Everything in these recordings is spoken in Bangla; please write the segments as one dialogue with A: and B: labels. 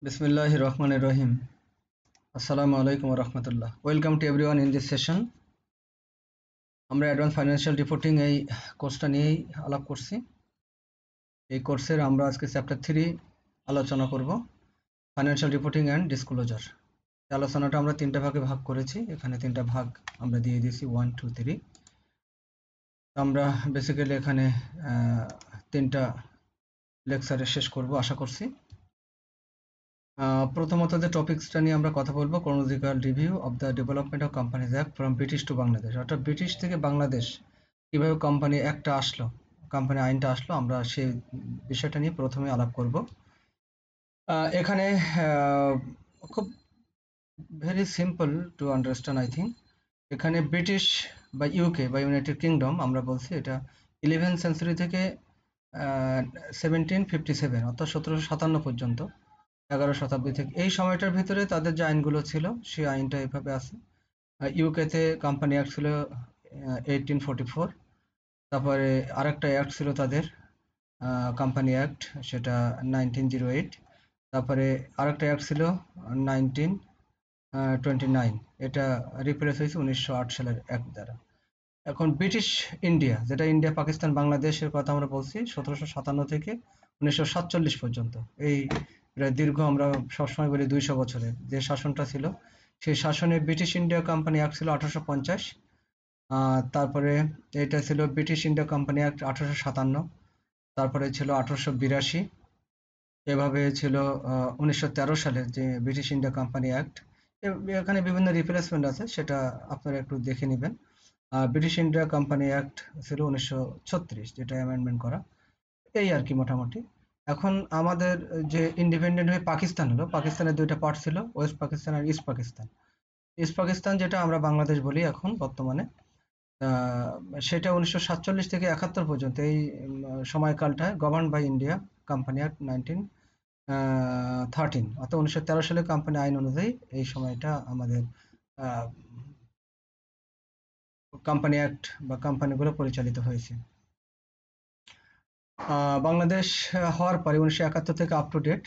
A: Bismillahir Rahmanir Rahim. Assalamu alaikum wa rahmatullah. Welcome to everyone in this session. আমরা অ্যাডভান্স ফাইন্যান্সিয়াল রিপোর্টিং এই কোর্সটা নিয়েই আলাপ করছি। এই কোর্সের আমরা আজকে চ্যাপ্টার 3 আলোচনা করব, ফাইন্যান্সিয়াল রিপোর্টিং অ্যান্ড ডিসক্লোজার। এই আলোচনাটা আমরা তিনটা ভাগে ভাগ করেছি, এখানে তিনটা ভাগ আমরা দিয়ে দিয়েছি 1 2 3। আমরা বেসিক্যালি এখানে তিনটা লেকচারে শেষ করব আশা করছি। প্রথমত যে টপিকসটা নিয়ে আমরা কথা বলবো, chronological review of the development of companies act from British to Bangladesh, অর্থাৎ ব্রিটিশ থেকে বাংলাদেশ কীভাবে কোম্পানি অ্যাক্টটা আসলো, কোম্পানি আইনটা আসলো, আমরা সেই বিষয়টা নিয়ে প্রথমে আলাপ করব। এখানে খুব very simple to understand I think. এখানে ব্রিটিশ বা ইউকে বা ইউনাইটেড কিংডম আমরা বলছি, এটা 11th সেঞ্চুরি থেকে 1757 অর্থাৎ 1757 পর্যন্ত, 11 শতাব্দী থেকে এই সময়টার ভিতরে তাদের যে আইনগুলো ছিল সেই আইনটা এভাবে আছে। ইউকেতে কোম্পানি অ্যাক্ট ছিল 1844, তারপরে আরেকটা অ্যাক্ট ছিল তাদের কোম্পানি অ্যাক্ট, সেটা 1908, তারপরে আরেকটা অ্যাক্ট ছিল 1929, এটা রিপ্লেস হয়েছে 1908 সালের অ্যাক্ট দ্বারা। এখন ব্রিটিশ ইন্ডিয়া, যেটা ইন্ডিয়া পাকিস্তান বাংলাদেশের কথা আমরা বলছি, 1757 থেকে 1947 পর্যন্ত, এই দীর্ঘ আমরা সবসময় বলি 200 বছরের যে শাসনটা ছিল, সেই শাসনে ব্রিটিশ ইন্ডিয়া কোম্পানি অ্যাক্ট ছিল 1850, তারপরে এটা ছিল ব্রিটিশ ইন্ডিয়া কোম্পানি অ্যাক্ট 1857, তারপরে ছিল 1882, এভাবে ছিল 1913 সালের যে ব্রিটিশ ইন্ডিয়া কোম্পানি অ্যাক্ট। এখানে বিভিন্ন রিপ্লেসমেন্ট আছে, সেটা আপনারা একটু দেখে নেবেন। ব্রিটিশ ইন্ডিয়া কোম্পানি অ্যাক্ট ছিল 1936, যেটা অ্যামেন্ডমেন্ট করা, এই আর কি মোটামুটি। এখন আমাদের যে ইন্ডিপেন্ডেন্ট হয়ে পাকিস্তান হলো, পাকিস্তানের দুইটা পার্ট ছিল, ওয়েস্ট পাকিস্তান আর ইস্ট পাকিস্তান। ইস্ট পাকিস্তান যেটা আমরা বাংলাদেশ বলি এখন বর্তমানে, সেটা 1947 থেকে 71 পর্যন্ত এই সময়কালটায় govern by India company act 1913, অর্থাৎ 1913 সালে কোম্পানি আইন অনুযায়ী এই সময়টা আমাদের কোম্পানি অ্যাক্ট বা কোম্পানিগুলো পরিচালিত হয়েছে। বাংলাদেশ হওয়ার পরে 1971 থেকে আপ টু ডেট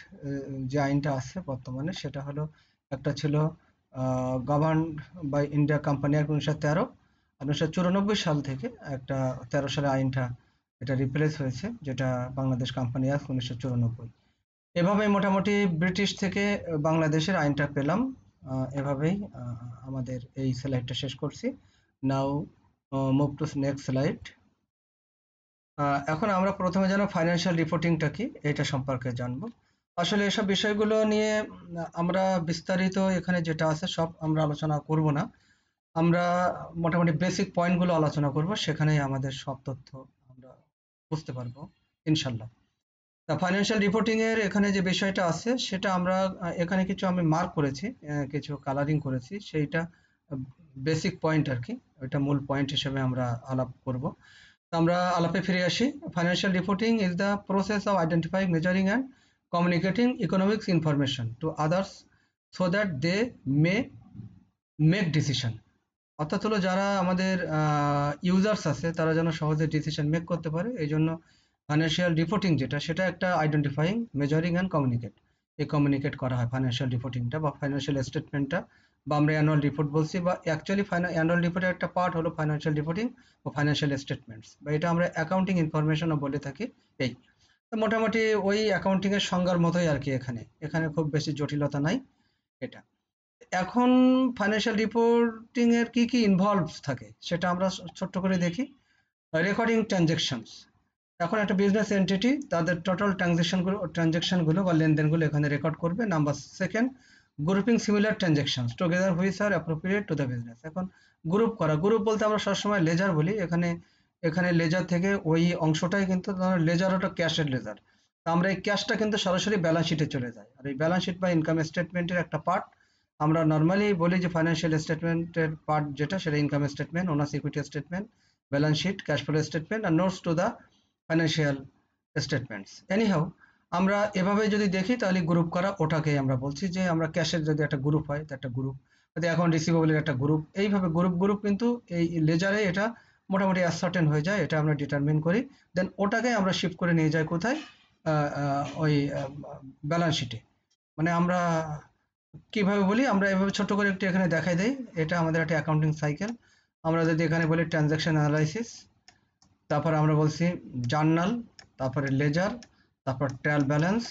A: যে আইনটা আছে বর্তমানে, সেটা হলো একটা ছিল govern by India company act 1913, আর 1994 সাল থেকে একটা 13 সালে আইনটা এটা রিপ্লেস হয়েছে, যেটা বাংলাদেশ কোম্পানি অ্যাক্ট 1994। এভাবেই মোটামুটি ব্রিটিশ থেকে বাংলাদেশের আইনটা পেলাম। এভাবেই আমাদের এই স্লাইডটা শেষ করছি। নাও মুভ টু নেক্সট স্লাইড। এখন আমরা প্রথমে জানবো ফাইন্যান্সিয়াল রিপোর্টিংটা কি, এটা সম্পর্কে জানবো। আসলে এসব বিষয়গুলো নিয়ে আমরা বিস্তারিত এখানে যেটা আছে সব আমরা আলোচনা করব না, আমরা মোটামুটি বেসিক পয়েন্টগুলো আলোচনা করব, সেখানেই আমাদের সব তথ্য আমরা বুঝতে পারবো ইনশাল্লাহ। তা ফাইন্যান্সিয়াল রিপোর্টিং এর এখানে যে বিষয়টা আছে সেটা আমরা এখানে কিছু আমি মার্ক করেছি, কিছু কালারিং করেছি, সেইটা বেসিক পয়েন্ট আর কি, ওইটা মূল পয়েন্ট হিসেবে আমরা আলাপ করব। আমরা আলাপে ফিরে আসি। Financial reporting is the process of identifying, measuring and communicating economics information to others so that they may make decision. অর্থাৎ হলো যারা আমাদের ইউজার্স আছে তারা যেন সহজে ডিসিশন মেক করতে পারে, এই জন্য ফাইন্যান্সিয়াল রিপোর্টিং যেটা, সেটা একটা আইডেন্টিফাইং, মেজারিং অ্যান্ড কমিউনিকেট, এই কমিউনিকেট করা হয় ফাইন্যান্সিয়াল রিপোর্টিংটা বা ফাইন্যান্সিয়াল স্টেটমেন্টটা, বা আমরা অ্যানুয়াল রিপোর্ট বলছি, বা অ্যাকচুয়ালি অ্যানুয়াল রিপোর্টের একটা পার্ট হলো ফাইন্যান্সিয়াল রিপোর্টিং ও ফাইন্যান্সিয়াল স্টেটমেন্টস, বা এটা আমরা অ্যাকাউন্টিং ইনফরমেশনও বলে থাকি। এই তো মোটামুটি ওই অ্যাকাউন্টিং এর সংজ্ঞার মতোই আর কি, এখানে এখানে খুব বেশি জটিলতা নাই এটা। এখন ফাইন্যান্সিয়াল রিপোর্টিং এর কি কি ইনভলভস থাকে সেটা আমরা ছোট্ট করে দেখি। রেকর্ডিং ট্রানজ্যাকশনস, এখন একটা বিজনেস এন্টিটি তাদের টোটাল ট্রানজ্যাকশনগুলো বা লেনদেনগুলো এখানে রেকর্ড করবে। Number second, grouping similar transactions together which are appropriate to the business. এখন গ্রুপ করা, গ্রুপ বলতে আমরা সবসময় লেজার বলি, এখানে এখানে লেজার থেকে ওই অংশটাই কিন্তু লেজার, ওটা ক্যাশের লেজার, আমরা এই ক্যাশটা কিন্তু সরাসরি ব্যালেন্স শিটে চলে যায়, আর এই ব্যালেন্স শিট বা ইনকাম স্টেটমেন্টের একটা পার্ট। আমরা নর্মালি বলি যে ফাইন্যান্সিয়াল স্টেটমেন্টের পার্ট যেটা, সেটা income statement, owners equity statement, balance sheet, cash flow statement আর notes to the financial statements. Anyhow আমরা এভাবে যদি দেখি তাহলে গ্রুপ করা, ওটাকে আমরা বলছি যে আমরা ক্যাশের যদি একটা গ্রুপ হয়, একটা গ্রুপ, যদি এখন রিসিভেবলের একটা গ্রুপ, এইভাবে গ্রুপ গ্রুপ কিন্তু এই লেজারে এটা মোটামুটি অ্যাসার্টেন হয়ে যায়, এটা আমরা ডিটারমিন করি, দেন ওটাকে আমরা শিফট করে নিয়ে যাই কোথায়, ওই ব্যালেন্স শিটে। মানে আমরা কিভাবে বলি, আমরা এভাবে ছোট করে একটু এখানে দেখাই দেই। এটা আমাদের একটা অ্যাকাউন্টিং সাইকেল। আমরা যদি এখানে বলি ট্রানজাকশন অ্যানালাইসিস, তারপর আমরা বলছি জার্নাল, তারপরে লেজার, তারপর ট্রায়াল ব্যালেন্স,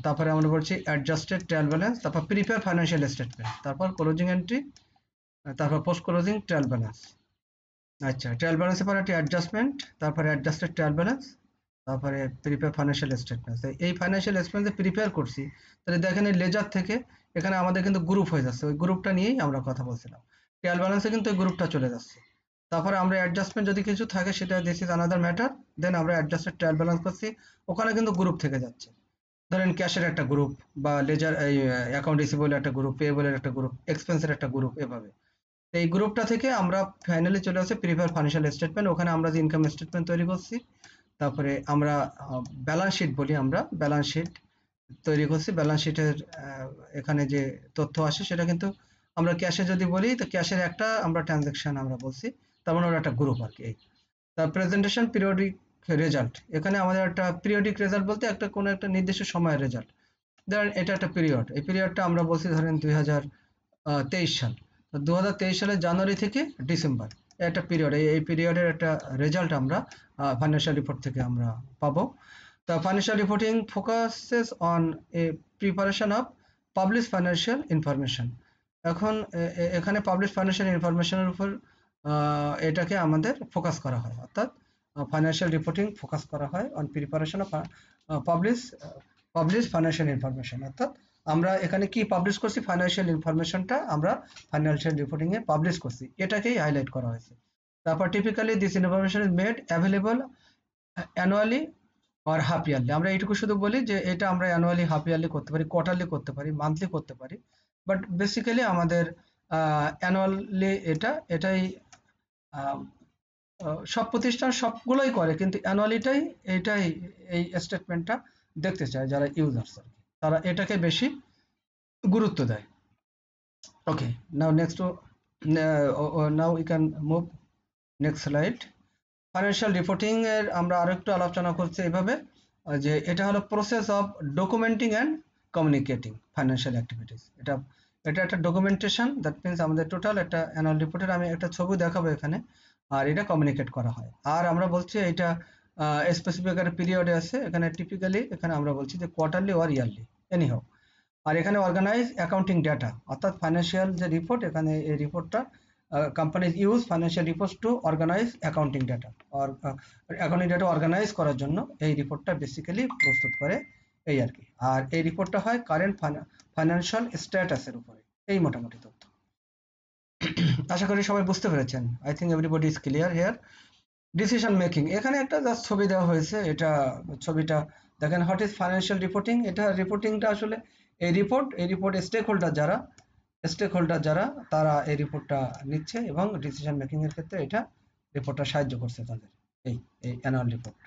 A: তারপরে আমরা বলছি অ্যাডজাস্টেড ট্রায়াল ব্যালেন্স, তারপর প্রিপেয়ার ফাইন্যান্সিয়াল স্টেটমেন্ট, তারপর ক্লোজিং এন্ট্রি, তারপর পোস্ট ক্লোজিং ট্রায়াল ব্যালেন্স। আচ্ছা, ট্রায়াল ব্যালেন্সের পরে একটা অ্যাডজাস্টমেন্ট, তারপরে অ্যাডজাস্টেড ট্রায়াল ব্যালেন্স, তারপরে প্রিপেয়ার ফাইন্যান্সিয়াল স্টেটমেন্ট। এই ফাইন্যান্সিয়াল স্টেটমেন্ট প্রিপেয়ার করছি, তাহলে দেখেন এই লেজার থেকে এখানে আমাদের কিন্তু গ্রুপ হয়ে যাচ্ছে, ওই গ্রুপটা নিয়েই আমরা কথা বলছিলাম। ট্রায়াল ব্যালেন্সে কিন্তু ওই গ্রুপটা চলে যাচ্ছে। তারপরে আমরা অ্যাডজাস্টমেন্ট যদি কিছু থাকে সেটা দিস ইজ আনাদার ম্যাটার, দেন আমরা অ্যাডজাস্টেড ট্রায়াল ব্যালেন্স করছি, ওখানে কিন্তু গ্রুপ থেকে যাচ্ছে। ধরেন ক্যাশের একটা গ্রুপ, বা লেজার এই অ্যাকাউন্ট রিসিভেবল একটা গ্রুপ, পেয়েবলের একটা গ্রুপ, এক্সপেন্সের একটা গ্রুপ, এভাবে। এই গ্রুপটা থেকে আমরা ফাইনালি চলে আসে প্রিপেয়ার ফাইন্যান্সিয়াল স্টেটমেন্ট, ওখানে আমরা যে ইনকাম স্টেটমেন্ট তৈরি করছি, তারপরে আমরা ব্যালেন্স শিট বলি, আমরা ব্যালেন্স শিট তৈরি করছি। ব্যালেন্স শিটের এখানে যে তথ্য আসে সেটা কিন্তু আমরা ক্যাশে যদি বলি, তো ক্যাশের একটা আমরা ট্রানজাকশন আমরা বলছি, তার মানে ওর একটা গ্রুপ আর কি। এই তার প্রেজেন্টেশন পিরিয়ডিক রেজাল্ট, এখানে আমাদের একটা পিরিয়ডিক রেজাল্ট বলতে একটা কোনো একটা নির্দিষ্ট সময়ের রেজাল্ট। ধরেন এটা একটা পিরিয়ড, এই পিরিয়ডটা আমরা বলছি ধরেন 2023 সাল। তো 2023 সালের জানুয়ারি থেকে ডিসেম্বর একটা পিরিয়ড, এই পিরিয়ডের একটা রেজাল্ট আমরা ফাইন্যান্সিয়াল রিপোর্ট থেকে আমরা পাবো। The financial reporting focuses on a preparation of published financial information. এখন এখানে পাবলিশ ফাইন্যান্সিয়াল ইনফরমেশনের উপর এটাকে আমাদের ফোকাস করা হয়, অর্থাৎ ফাইন্যান্সিয়াল রিপোর্টিং ফোকাস করা হয় on preparation of publish publish financial information. অর্থাৎ আমরা এখানে কি পাবলিশ করছি, ফাইন্যান্সিয়াল ইনফরমেশনটা আমরা ফাইন্যান্সিয়াল রিপোর্টিং এ পাবলিশ করছি, এটাকেই হাইলাইট করা হয়েছে। তারপর typically this information is made available annually আর হাফ ইয়ারলি। আমরা এইটুকু শুধু বলি যে এটা আমরা অ্যানুয়ালি, হাফ ইয়ারলি করতে পারি, কোয়ার্টারলি করতে পারি, মান্থলি করতে পারি, বাট বেসিক্যালি আমাদের অ্যানুয়ালি এটাই আহ, সব প্রতিষ্ঠান সবগুলোই করে, কিন্তু অ্যানুয়ালিটাই এইটাই এই স্টেটমেন্টটা দেখতে চায় যারা ইউজার্স আর কি, তারা এটাকে বেশি গুরুত্ব দেয়। Okay, now next, now we can move next slide. Financial reporting এর আমরা আরো একটু আলোচনা করছি এইভাবে, যে এটা হলো process of documenting and communicating financial activities. এটা এটা একটা ডকুমেন্টেশন, দ্যাট মিনস আমাদের টোটাল একটা অ্যানুয়াল রিপোর্টের আমি একটা ছবি দেখাবো এখানে, আর এটা কমিউনিকেট করা হয়। আর আমরা বলছি এটা স্পেসিফিক একটা পিরিয়ডে আছে, এখানে টিপিক্যালি এখানে আমরা বলছি যে কোয়ার্টারলি ওর ইয়ারলি, এনি হোক। আর এখানে অর্গানাইজ অ্যাকাউন্টিং ডেটা, অর্থাৎ ফাইন্যান্সিয়াল যে রিপোর্ট, এখানে এই রিপোর্টটা companies use financial reports to organize accounting data, or accounting data organize করার জন্য এই রিপোর্টটা বেসিক্যালি প্রস্তুত করে, এই আর কি। আর এই রিপোর্টটা হয় কারেন্ট ফাইন্যান্সিয়াল স্ট্যাটাসের উপরে, এই মোটামুটি তথ্য। আশা করি সবাই বুঝতে পেরেছেন। I think everybody is clear here. Decision making, এখানে একটা জাস্ট ছবি দেওয়া হয়েছে, এটা ছবিটা দেখেন, হোয়াট ইজ ফাইন্যান্সিয়াল রিপোর্টিং। এটা রিপোর্টিংটা আসলে এই রিপোর্ট স্টেক হোল্ডার যারা তারা এই রিপোর্টটা নিচ্ছে এবং ডিসিশন মেকিং এর ক্ষেত্রে এটা রিপোর্টটা সাহায্য করছে তাদের, এই এই অ্যানুয়াল রিপোর্ট।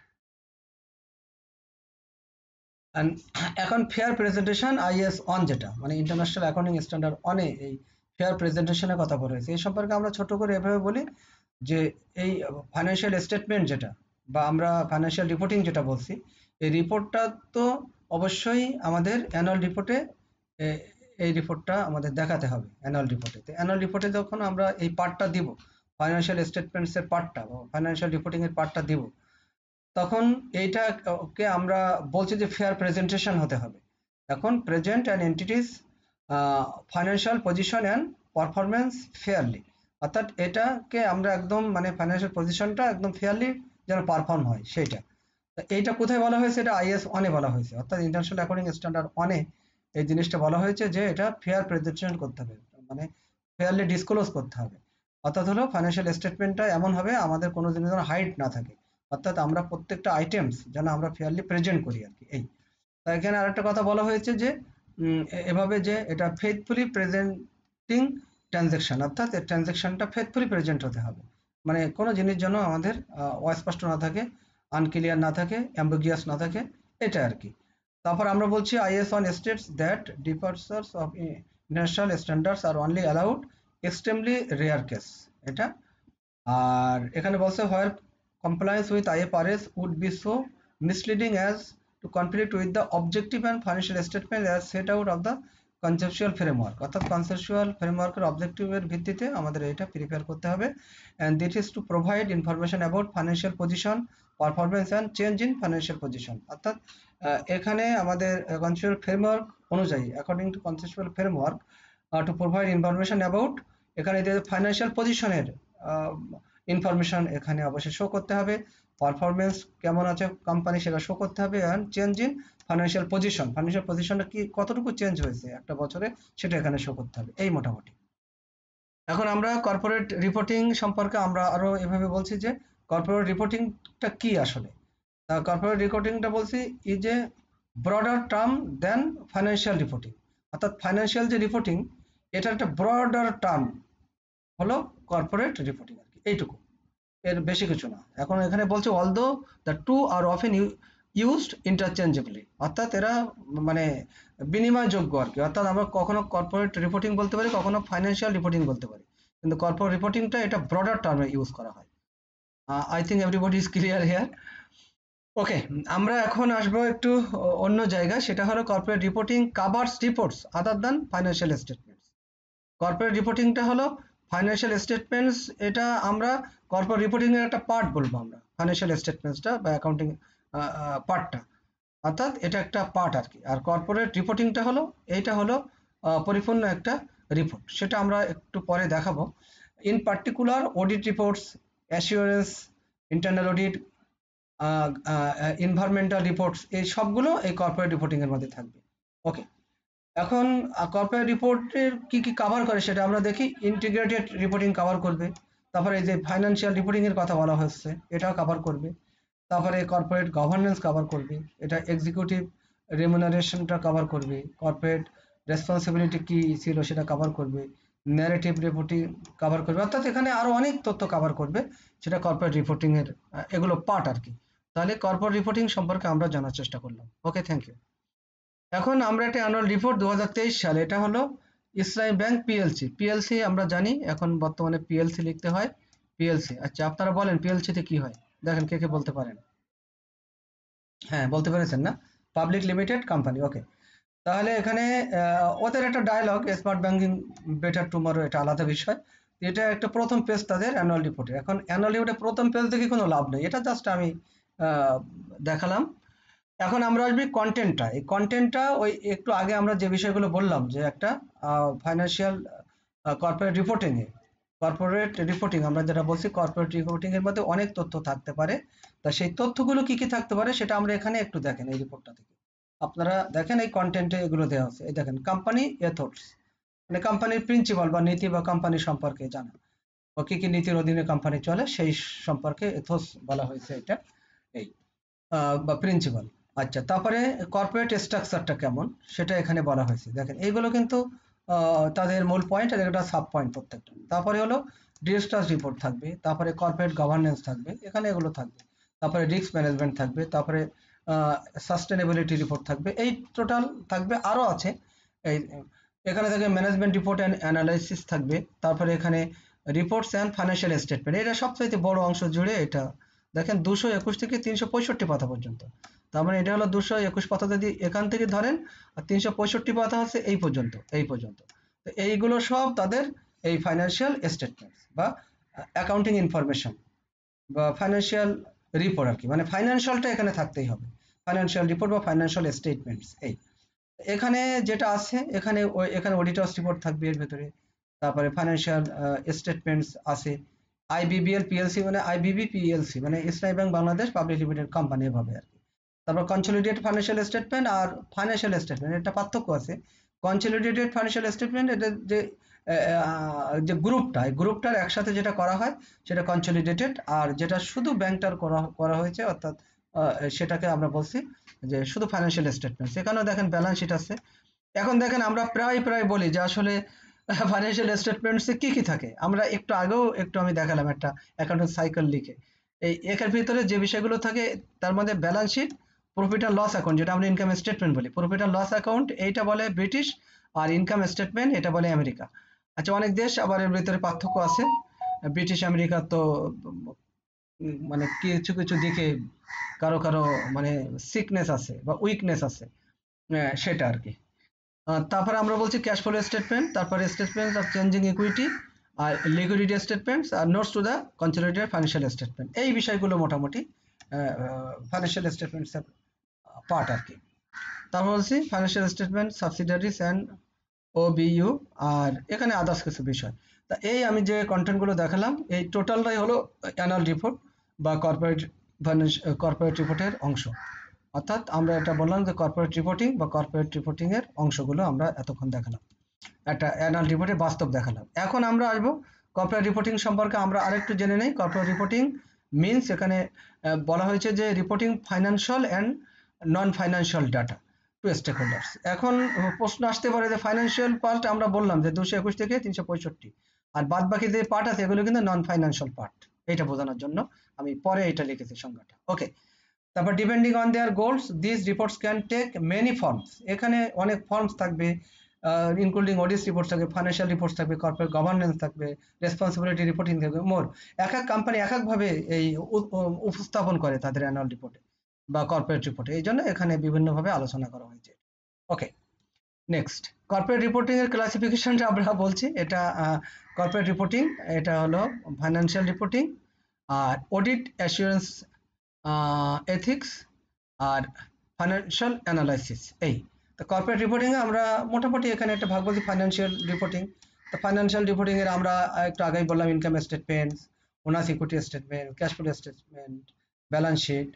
A: এখন ফেয়ার প্রেজেন্টেশন আইএস অন, যেটা মানে ইন্টারন্যাশনাল অ্যাকাউন্টিং স্ট্যান্ডার্ড অনে এই ফেয়ার প্রেজেন্টেশনের কথা বলা হয়েছে। এই সম্পর্কে আমরা ছোট করে এভাবে বলি যে এই ফাইন্যান্সিয়াল স্টেটমেন্ট যেটা, বা আমরা ফাইন্যান্সিয়াল রিপোর্টিং যেটা বলছি, এই রিপোর্টটা তো অবশ্যই আমাদের অ্যানুয়াল রিপোর্টে, এই রিপোর্টটা আমাদের দেখাতে হবে অ্যানুয়াল রিপোর্টে। তো অ্যানুয়াল রিপোর্টে যখন আমরা এই পার্টটা দিব, ফাইন্যান্সিয়াল স্টেটমেন্টসের পার্টটা বা ফাইন্যান্সিয়াল রিপোর্টিং এর পার্টটা দিব, তখন এইটাকে আমরা বলছি যে ফেয়ার প্রেজেন্টেশন হতে হবে। এখন present and entities financial position and performance fairly, অর্থাৎ এটাকে আমরা একদম মানে ফাইন্যান্সিয়াল পজিশনটা একদম ফেয়ারলি যেন পারফর্ম হয় সেইটা। এইটা কোথায় বলা হয়েছে, এটা আইএস ওয়ানে বলা হয়েছে, অর্থাৎ ইন্টারন্যাশনাল অ্যাকাউন্টিং স্ট্যান্ডার্ড ওয়ানে এই জিনিসটা বলা হয়েছে যে এটা ফেয়ার প্রেজেন্টেশন করতে হবে, মানে ফেয়ারলি ডিসক্লোজ করতে হবে। অর্থাৎ হলো ফাইন্যান্সিয়াল স্টেটমেন্টটা এমন হবে আমাদের কোনো জিনিস যেন হাইড না থাকে, অর্থাৎ আমরা প্রত্যেকটা আইটেমস যেন আমরা ফেয়ারলি প্রেজেন্ট করি আর কি। এই তা এখানে আরেকটা কথা বলা হয়েছে যে এভাবে যে এটা ফেথফুলি প্রেজেন্টিং ট্রানজ্যাকশন, অর্থাৎ এই ট্রানজ্যাকশনটা ফেথফুলি প্রেজেন্ট হতে হবে, মানে কোনো জিনিস যেন আমাদের অস্পষ্ট না থাকে, আনক্লিয়ার না থাকে, অ্যাম্বিগুয়াস না থাকে, এটা আর কি। তারপর আমরা বলছি IS on states that departures of national standards are only allowed extremely rare case, এটা। আর এখানে বলছে where compliance with IFRS would be so misleading as to conflict with the objective and financial statement as set out of the conceptual framework, অর্থাৎ কনসেপচুয়াল ফ্রেমওয়ার্কের অবজেক্টিভের ভিত্তিতে আমাদের এটা প্রিপেয়ার করতে হবে। and this is to provide information about financial position, performance and change in financial position, অর্থাৎ এখানে আমাদের কনসেপচুয়াল ফ্রেমওয়ার্ক অনুযায়ী according to conceptual framework to provide information about এখানে যে ফাইন্যান্সিয়াল পজিশনের ইনফরমেশন এখানে অবশ্যই শো করতে হবে, পারফরমেন্স কেমন আছে কোম্পানি সেটা শো করতে হবে, এন্ড চেঞ্জ ইন ফাইন্যান্সিয়াল পজিশনটা কি কতটুকু চেঞ্জ হয়েছে একটা বছরে সেটা এখানে শো করতে হবে। এই মোটামুটি। এখন আমরা কর্পোরেট রিপোর্টিং সম্পর্কে আমরা আরো এভাবে বলছি যে কর্পোরেট রিপোর্টিংটা কি আসলে। কর্পোরেট রিপোর্টিংটা বলছি is a broader term then financial reporting, অর্থাৎ ফাইন্যান্সিয়াল যে রিপোর্টিং এটা একটা ব্রডার টার্ম হলো কর্পোরেট রিপোর্টিং আর কি, এইটুকু, এর বেশি কিছু না। এখন এখানে বলছে although the two are often used interchangeably, অর্থাৎ এরা মানে বিনিময়যোগ্য আর কি, অর্থাৎ আমরা কখনো কর্পোরেট রিপোর্টিং বলতে পারি, কখনো ফাইন্যান্সিয়াল রিপোর্টিং বলতে পারি, কিন্তু কর্পোরেট রিপোর্টিংটা এটা ব্রডার টার্মে ইউজ করা হয়। I think everybody is clear here. Okay, আমরা এখন আসবো একটু অন্য জায়গা, সেটা হলো corporate reporting covers reports other than financial statements. Corporate রিপোর্টিংটা হলো ফাইন্যান্সিয়াল স্টেটমেন্টস, এটা আমরা কর্পোরেট রিপোর্টিং এর একটা পার্ট বলবো আমরা, ফাইন্যান্সিয়াল স্টেটমেন্টসটা বা অ্যাকাউন্টিং পার্টটা, অর্থাৎ এটা একটা পার্ট আর কি। আর কর্পোরেট রিপোর্টিংটা হলো এইটা হলো পরিপূর্ণ একটা রিপোর্ট, সেটা আমরা একটু পরে দেখাবো। In particular audit reports, assurance, internal audit, environmental reports, এই সবগুলো এই কর্পোরেট রিপোর্টিং এর মধ্যে থাকবে। ওকে, এখন কর্পোরেট রিপোর্টের কি কি কভার করে সেটা আমরা দেখি। ইন্টিগ্রেটেড রিপোর্টিং কভার করবে, তারপরে এই যে ফাইন্যান্সিয়াল রিপোর্টিং এর কথা বলা হচ্ছে এটাও কভার করবে, তারপরে কর্পোরেট গভর্নেন্স কভার করবে, এটা এক্সিকিউটিভ রেমুনারেশনটা কভার করবে, কর্পোরেট রেসপন্সিবিলিটি কি ছিল সেটা কভার করবে, ন্যারেটিভ রিপোর্টিং কভার করবে, অর্থাৎ এখানে আরো অনেক তথ্য কভার করবে, সেটা কর্পোরেট রিপোর্টিং এর এগুলো পার্ট আর কি। তাহলে কর্পোরেট রিপোর্টিং সম্পর্কে আমরা জানার চেষ্টা করলাম। ওকে, থ্যাংক ইউ। এখন আমরা একটা অ্যানুয়াল রিপোর্ট 2023 সালে, এটা হলো ইসলামী ব্যাংক পিএলসি আমরা জানি এখন বর্তমানে পিএলসি লিখতে হয়, পিএলসি। আচ্ছা, আপনারা বলেন পিএলসি তে কি হয়, দেখেন কে কে বলতে পারেন। হ্যাঁ, বলতে পেরেছেন না, পাবলিক লিমিটেড কোম্পানি। ওকে, তাহলে এখানে ওদের একটা Dialog smart banking better tomorrow, এটা আলাদা বিষয়। এটা একটা প্রথম পেজ তাদের অ্যানুয়াল রিপোর্টে। এখন অ্যানুয়াল রিপোর্টে প্রথম পেজ দেখে কোনো লাভ নেই, এটা জাস্ট আমি দেখালাম। এখন আমরা আসবি কন্টেন্টটা। এই কন্টেন্টটা ওই একটু আগে আমরা যে বিষয়গুলো বললাম যে একটা ফাইন্যান্সিয়াল কর্পোরেট রিপোর্টিং আমরা যেটা বলছি, কর্পোরেট রিপোর্টিং এর মধ্যে অনেক তথ্য থাকতে পারে। তা সেই তথ্যগুলো কি কি থাকতে পারে সেটা আমরা এখানে একটু দেখেন, এই রিপোর্টটা থেকে আপনারা দেখেন, এই কন্টেন্টে এগুলো দেওয়া আছে। এই দেখেন, কোম্পানি এথোস, মানে কোম্পানির প্রিন্সিপাল বা নীতি বা কোম্পানি সম্পর্কে জানা, বা কি কি নীতির অধীনে কোম্পানি চলে সেই সম্পর্কে এথোস বলা হয়েছে, এটা এই বা প্রিন্সিপাল। আচ্ছা, তারপরে কর্পোরেট স্ট্রাকচারটা কেমন সেটা এখানে বলা হয়েছে। দেখেন, এইগুলো কিন্তু তাদের মূল পয়েন্ট, আর একটা সাব পয়েন্ট প্রত্যেকটা। তারপরে হলো ডিজাস্টার্স রিপোর্ট থাকবে, তারপরে কর্পোরেট গভর্নেন্স থাকবে, এখানে এগুলো থাকবে, তারপরে রিস্ক ম্যানেজমেন্ট থাকবে, তারপরে সাস্টেনেবিলিটি রিপোর্ট থাকবে, এই টোটাল থাকবে। আরো আছে এই এখানে থাকবে ম্যানেজমেন্ট রিপোর্ট অ্যান্ড অ্যানালাইসিস থাকবে, তারপরে এখানে রিপোর্টস অ্যান্ড ফাইন্যান্সিয়াল স্টেটমেন্ট, এটা সবচাইতে বড় অংশ জুড়ে। এটা দেখেন 221 থেকে 365 পাতা পর্যন্ত, তার মানে এটা হলো 221 পাতা যদি এখান থেকে ধরেন, আর 365 পাতা হচ্ছে এই পর্যন্ত। তো এইগুলো সব তাদের এই ফাইন্যান্সিয়াল স্টেটমেন্টস বা অ্যাকাউন্টিং ইনফরমেশন বা ফাইন্যান্সিয়াল রিপোর্ট আর কি, মানে ফাইন্যান্সিয়ালটা এখানে থাকতেই হবে, ফাইন্যান্সিয়াল রিপোর্ট বা ফাইন্যান্সিয়াল স্টেটমেন্টস। এই এখানে যেটা আছে, এখানে অডিটরস রিপোর্ট থাকবে এর ভেতরে, তারপরে ফাইন্যান্সিয়াল স্টেটমেন্টস আছে, আইবিবিএল পিএলসি মানে আইবিবি পিএলসি মানে ইসলামী bank Bangladesh public limited company, এভাবে আর কি। তারপর কনসলিডেটেড ফাইন্যান্সিয়াল স্টেটমেন্ট আর ফাইন্যান্সিয়াল স্টেটমেন্ট, এটা পার্থক্য আছে। কনসলিডেটেড ফাইন্যান্সিয়াল স্টেটমেন্ট এটা যে গ্রুপটা, এই গ্রুপটার একসাথে যেটা করা হয় সেটা কনসলিডেটেড, আর যেটা শুধু ব্যাংকটার করা হয়েছে অর্থাৎ সেটাকে আমরা বলছি যে শুধু ফাইন্যান্সিয়াল স্টেটমেন্ট। এখানেও দেখেন ব্যালেন্স শিট আছে। এখন দেখেন, আমরা প্রায় বলি যে আসলে ফাইন্যান্সিয়াল স্টেটমেন্টসে কি কি থাকে, আমরা একটু আগেও একটু আমি দেখালাম একটা অ্যাকাউন্টিং সাইকেল লিখে। এর ভিতরে যে বিষয়গুলো থাকে তার মধ্যে balance sheet, profit and loss account যেটা আমরা ইনকাম স্টেটমেন্ট বলি, প্রফিট অ্যান্ড লস অ্যাকাউন্ট এইটা বলে ব্রিটিশ, আর ইনকাম স্টেটমেন্ট এটা বলে আমেরিকা। আচ্ছা, অনেক দেশ আবার এর ভিতরে পার্থক্য আছে, ব্রিটিশ আমেরিকা তো মানে কিছু কিছু দিকে কারো কারো মানে সিকনেস আছে বা উইকনেস আছে, সেটা আর কি। তারপরে আমরা বলছি ক্যাশ ফ্লো স্টেটমেন্ট, তারপরে স্টেটমেন্ট অফ চেঞ্জিং ইকুইটি, আর লিকুইডিটি স্টেটমেন্টস, আর notes to the consolidated financial statement. এই বিষয়গুলো মোটামুটি ফাইন্যান্সিয়াল স্টেটমেন্টস এর পার্ট আর কি। তারপর বলছি financial statement subsidiaries and OBU, আর এখানে আদার্স কিছু বিষয়। তা এই আমি যে কন্টেন্টগুলো দেখালাম এই টোটালটাই হলো অ্যানুয়াল রিপোর্ট বা কর্পোরেট রিপোর্টের অংশ। অর্থাৎ আমরা এটা বললাম যে কর্পোরেট রিপোর্টিং বা কর্পোরেট রিপোর্টিং এর অংশগুলো আমরা এতক্ষণ দেখালাম, একটা অ্যানুয়াল রিপোর্টে বাস্তব দেখালাম। এখন আমরা আসবো কর্পোরেট রিপোর্টিং সম্পর্কে আমরা আরেকটু জেনে নেই। কর্পোরেট রিপোর্টিং মিনস এখানে বলা হয়েছে যে reporting financial and non financial data to stakeholders. এখন প্রশ্ন আসতে পারে যে ফাইন্যান্সিয়াল পার্ট আমরা বললাম যে 221 থেকে 365, আর বাদ বাকি যে পার্ট আছে এগুলো কিন্তু নন ফাইন্যান্সিয়াল পার্ট। এটা বোঝানোর জন্য আমি পরে এটা লিখেছি সংজ্ঞাটা। ওকে, তারপর depending on their goals this reports can take many forms. এখানে অনেক ফর্মস থাকবে, ইনক্লুডিং অডিট রিপোর্টস থাকবে, ফাইন্যান্সিয়াল রিপোর্টস থাকবে, কর্পোরেট গভর্নেন্স থাকবে, রেসপন্সিবিলিটি রিপোর্টিং থাকবে, মোর। এক এক কোম্পানি এক একভাবে এই উপস্থাপন করে তাদের অ্যানুয়াল রিপোর্টে বা কর্পোরেট রিপোর্টে, এই জন্য এখানে বিভিন্নভাবে আলোচনা করা হয়েছে। ওকে, নেক্সট কর্পোরেট রিপোর্টিং এর ক্লাসিফিকেশনটা আমরা বলছি। এটা কর্পোরেট রিপোর্টিং, এটা হলো ফাইন্যান্সিয়াল রিপোর্টিং, আর অডিট, অ্যাসুরেন্স, এথিক্স, আর ফাইন্যান্সিয়াল অ্যানালাইসিস। এই তো কর্পোরেট রিপোর্টিং এ আমরা মোটামুটি এখানে একটা ভাগ বলছি ফাইন্যান্সিয়াল রিপোর্টিং। তো ফাইন্যান্সিয়াল রিপোর্টিং এর আমরা একটু আগেই বললাম income statement, owners equity statement, cash flow statement, balance sheet,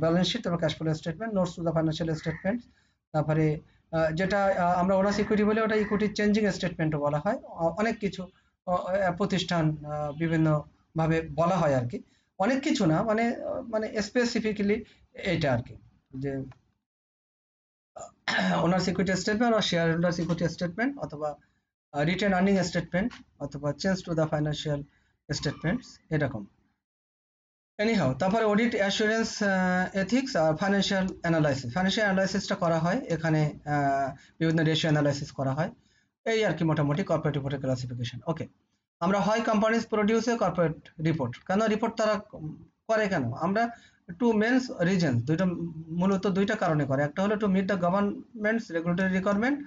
A: balance sheet, তারপর cash flow statement, notes to the financial statement. তারপরে যেটা আমরা ওনার্স ইকুইটি বলে ওটা ইকুইটি চেঞ্জিং স্টেটমেন্টও বলা হয়। অনেক কিছু প্রতিষ্ঠান বিভিন্ন ভাবে বলা হয় আর কি, অনেক কিছু না, মানে মানে স্পেসিফিক্যালি এটা আর কি, যে ওনার সিকিউরিটি স্টেটমেন্ট আর শেয়ার হোল্ডার সিকিউরিটি স্টেটমেন্ট, অথবা রিটেন আর্নিং স্টেটমেন্ট, অথবা change to the financial statements, এরকম। এনিহাও তারপরে অডিট, অ্যাসুরেন্স, এথিক্স, আর ফাইন্যান্সিয়াল অ্যানালাইসিসটা করা হয় এখানে, বিভিন্ন রেশিও অ্যানালাইসিস করা হয়। এই আর কি মোটামুটি কর্পোরেট রিপোর্টের ক্লাসিফিকেশন। ওকে, আমরা হয় কোম্পানিজ প্রডিউস এ কর্পোরেট রিপোর্ট, কেন রিপোর্ট তারা করে কেন, আমরা টু মেন্স রিজনস, মূলত দুইটা কারণে করে। একটা হলো to meet the governments regulatory requirement,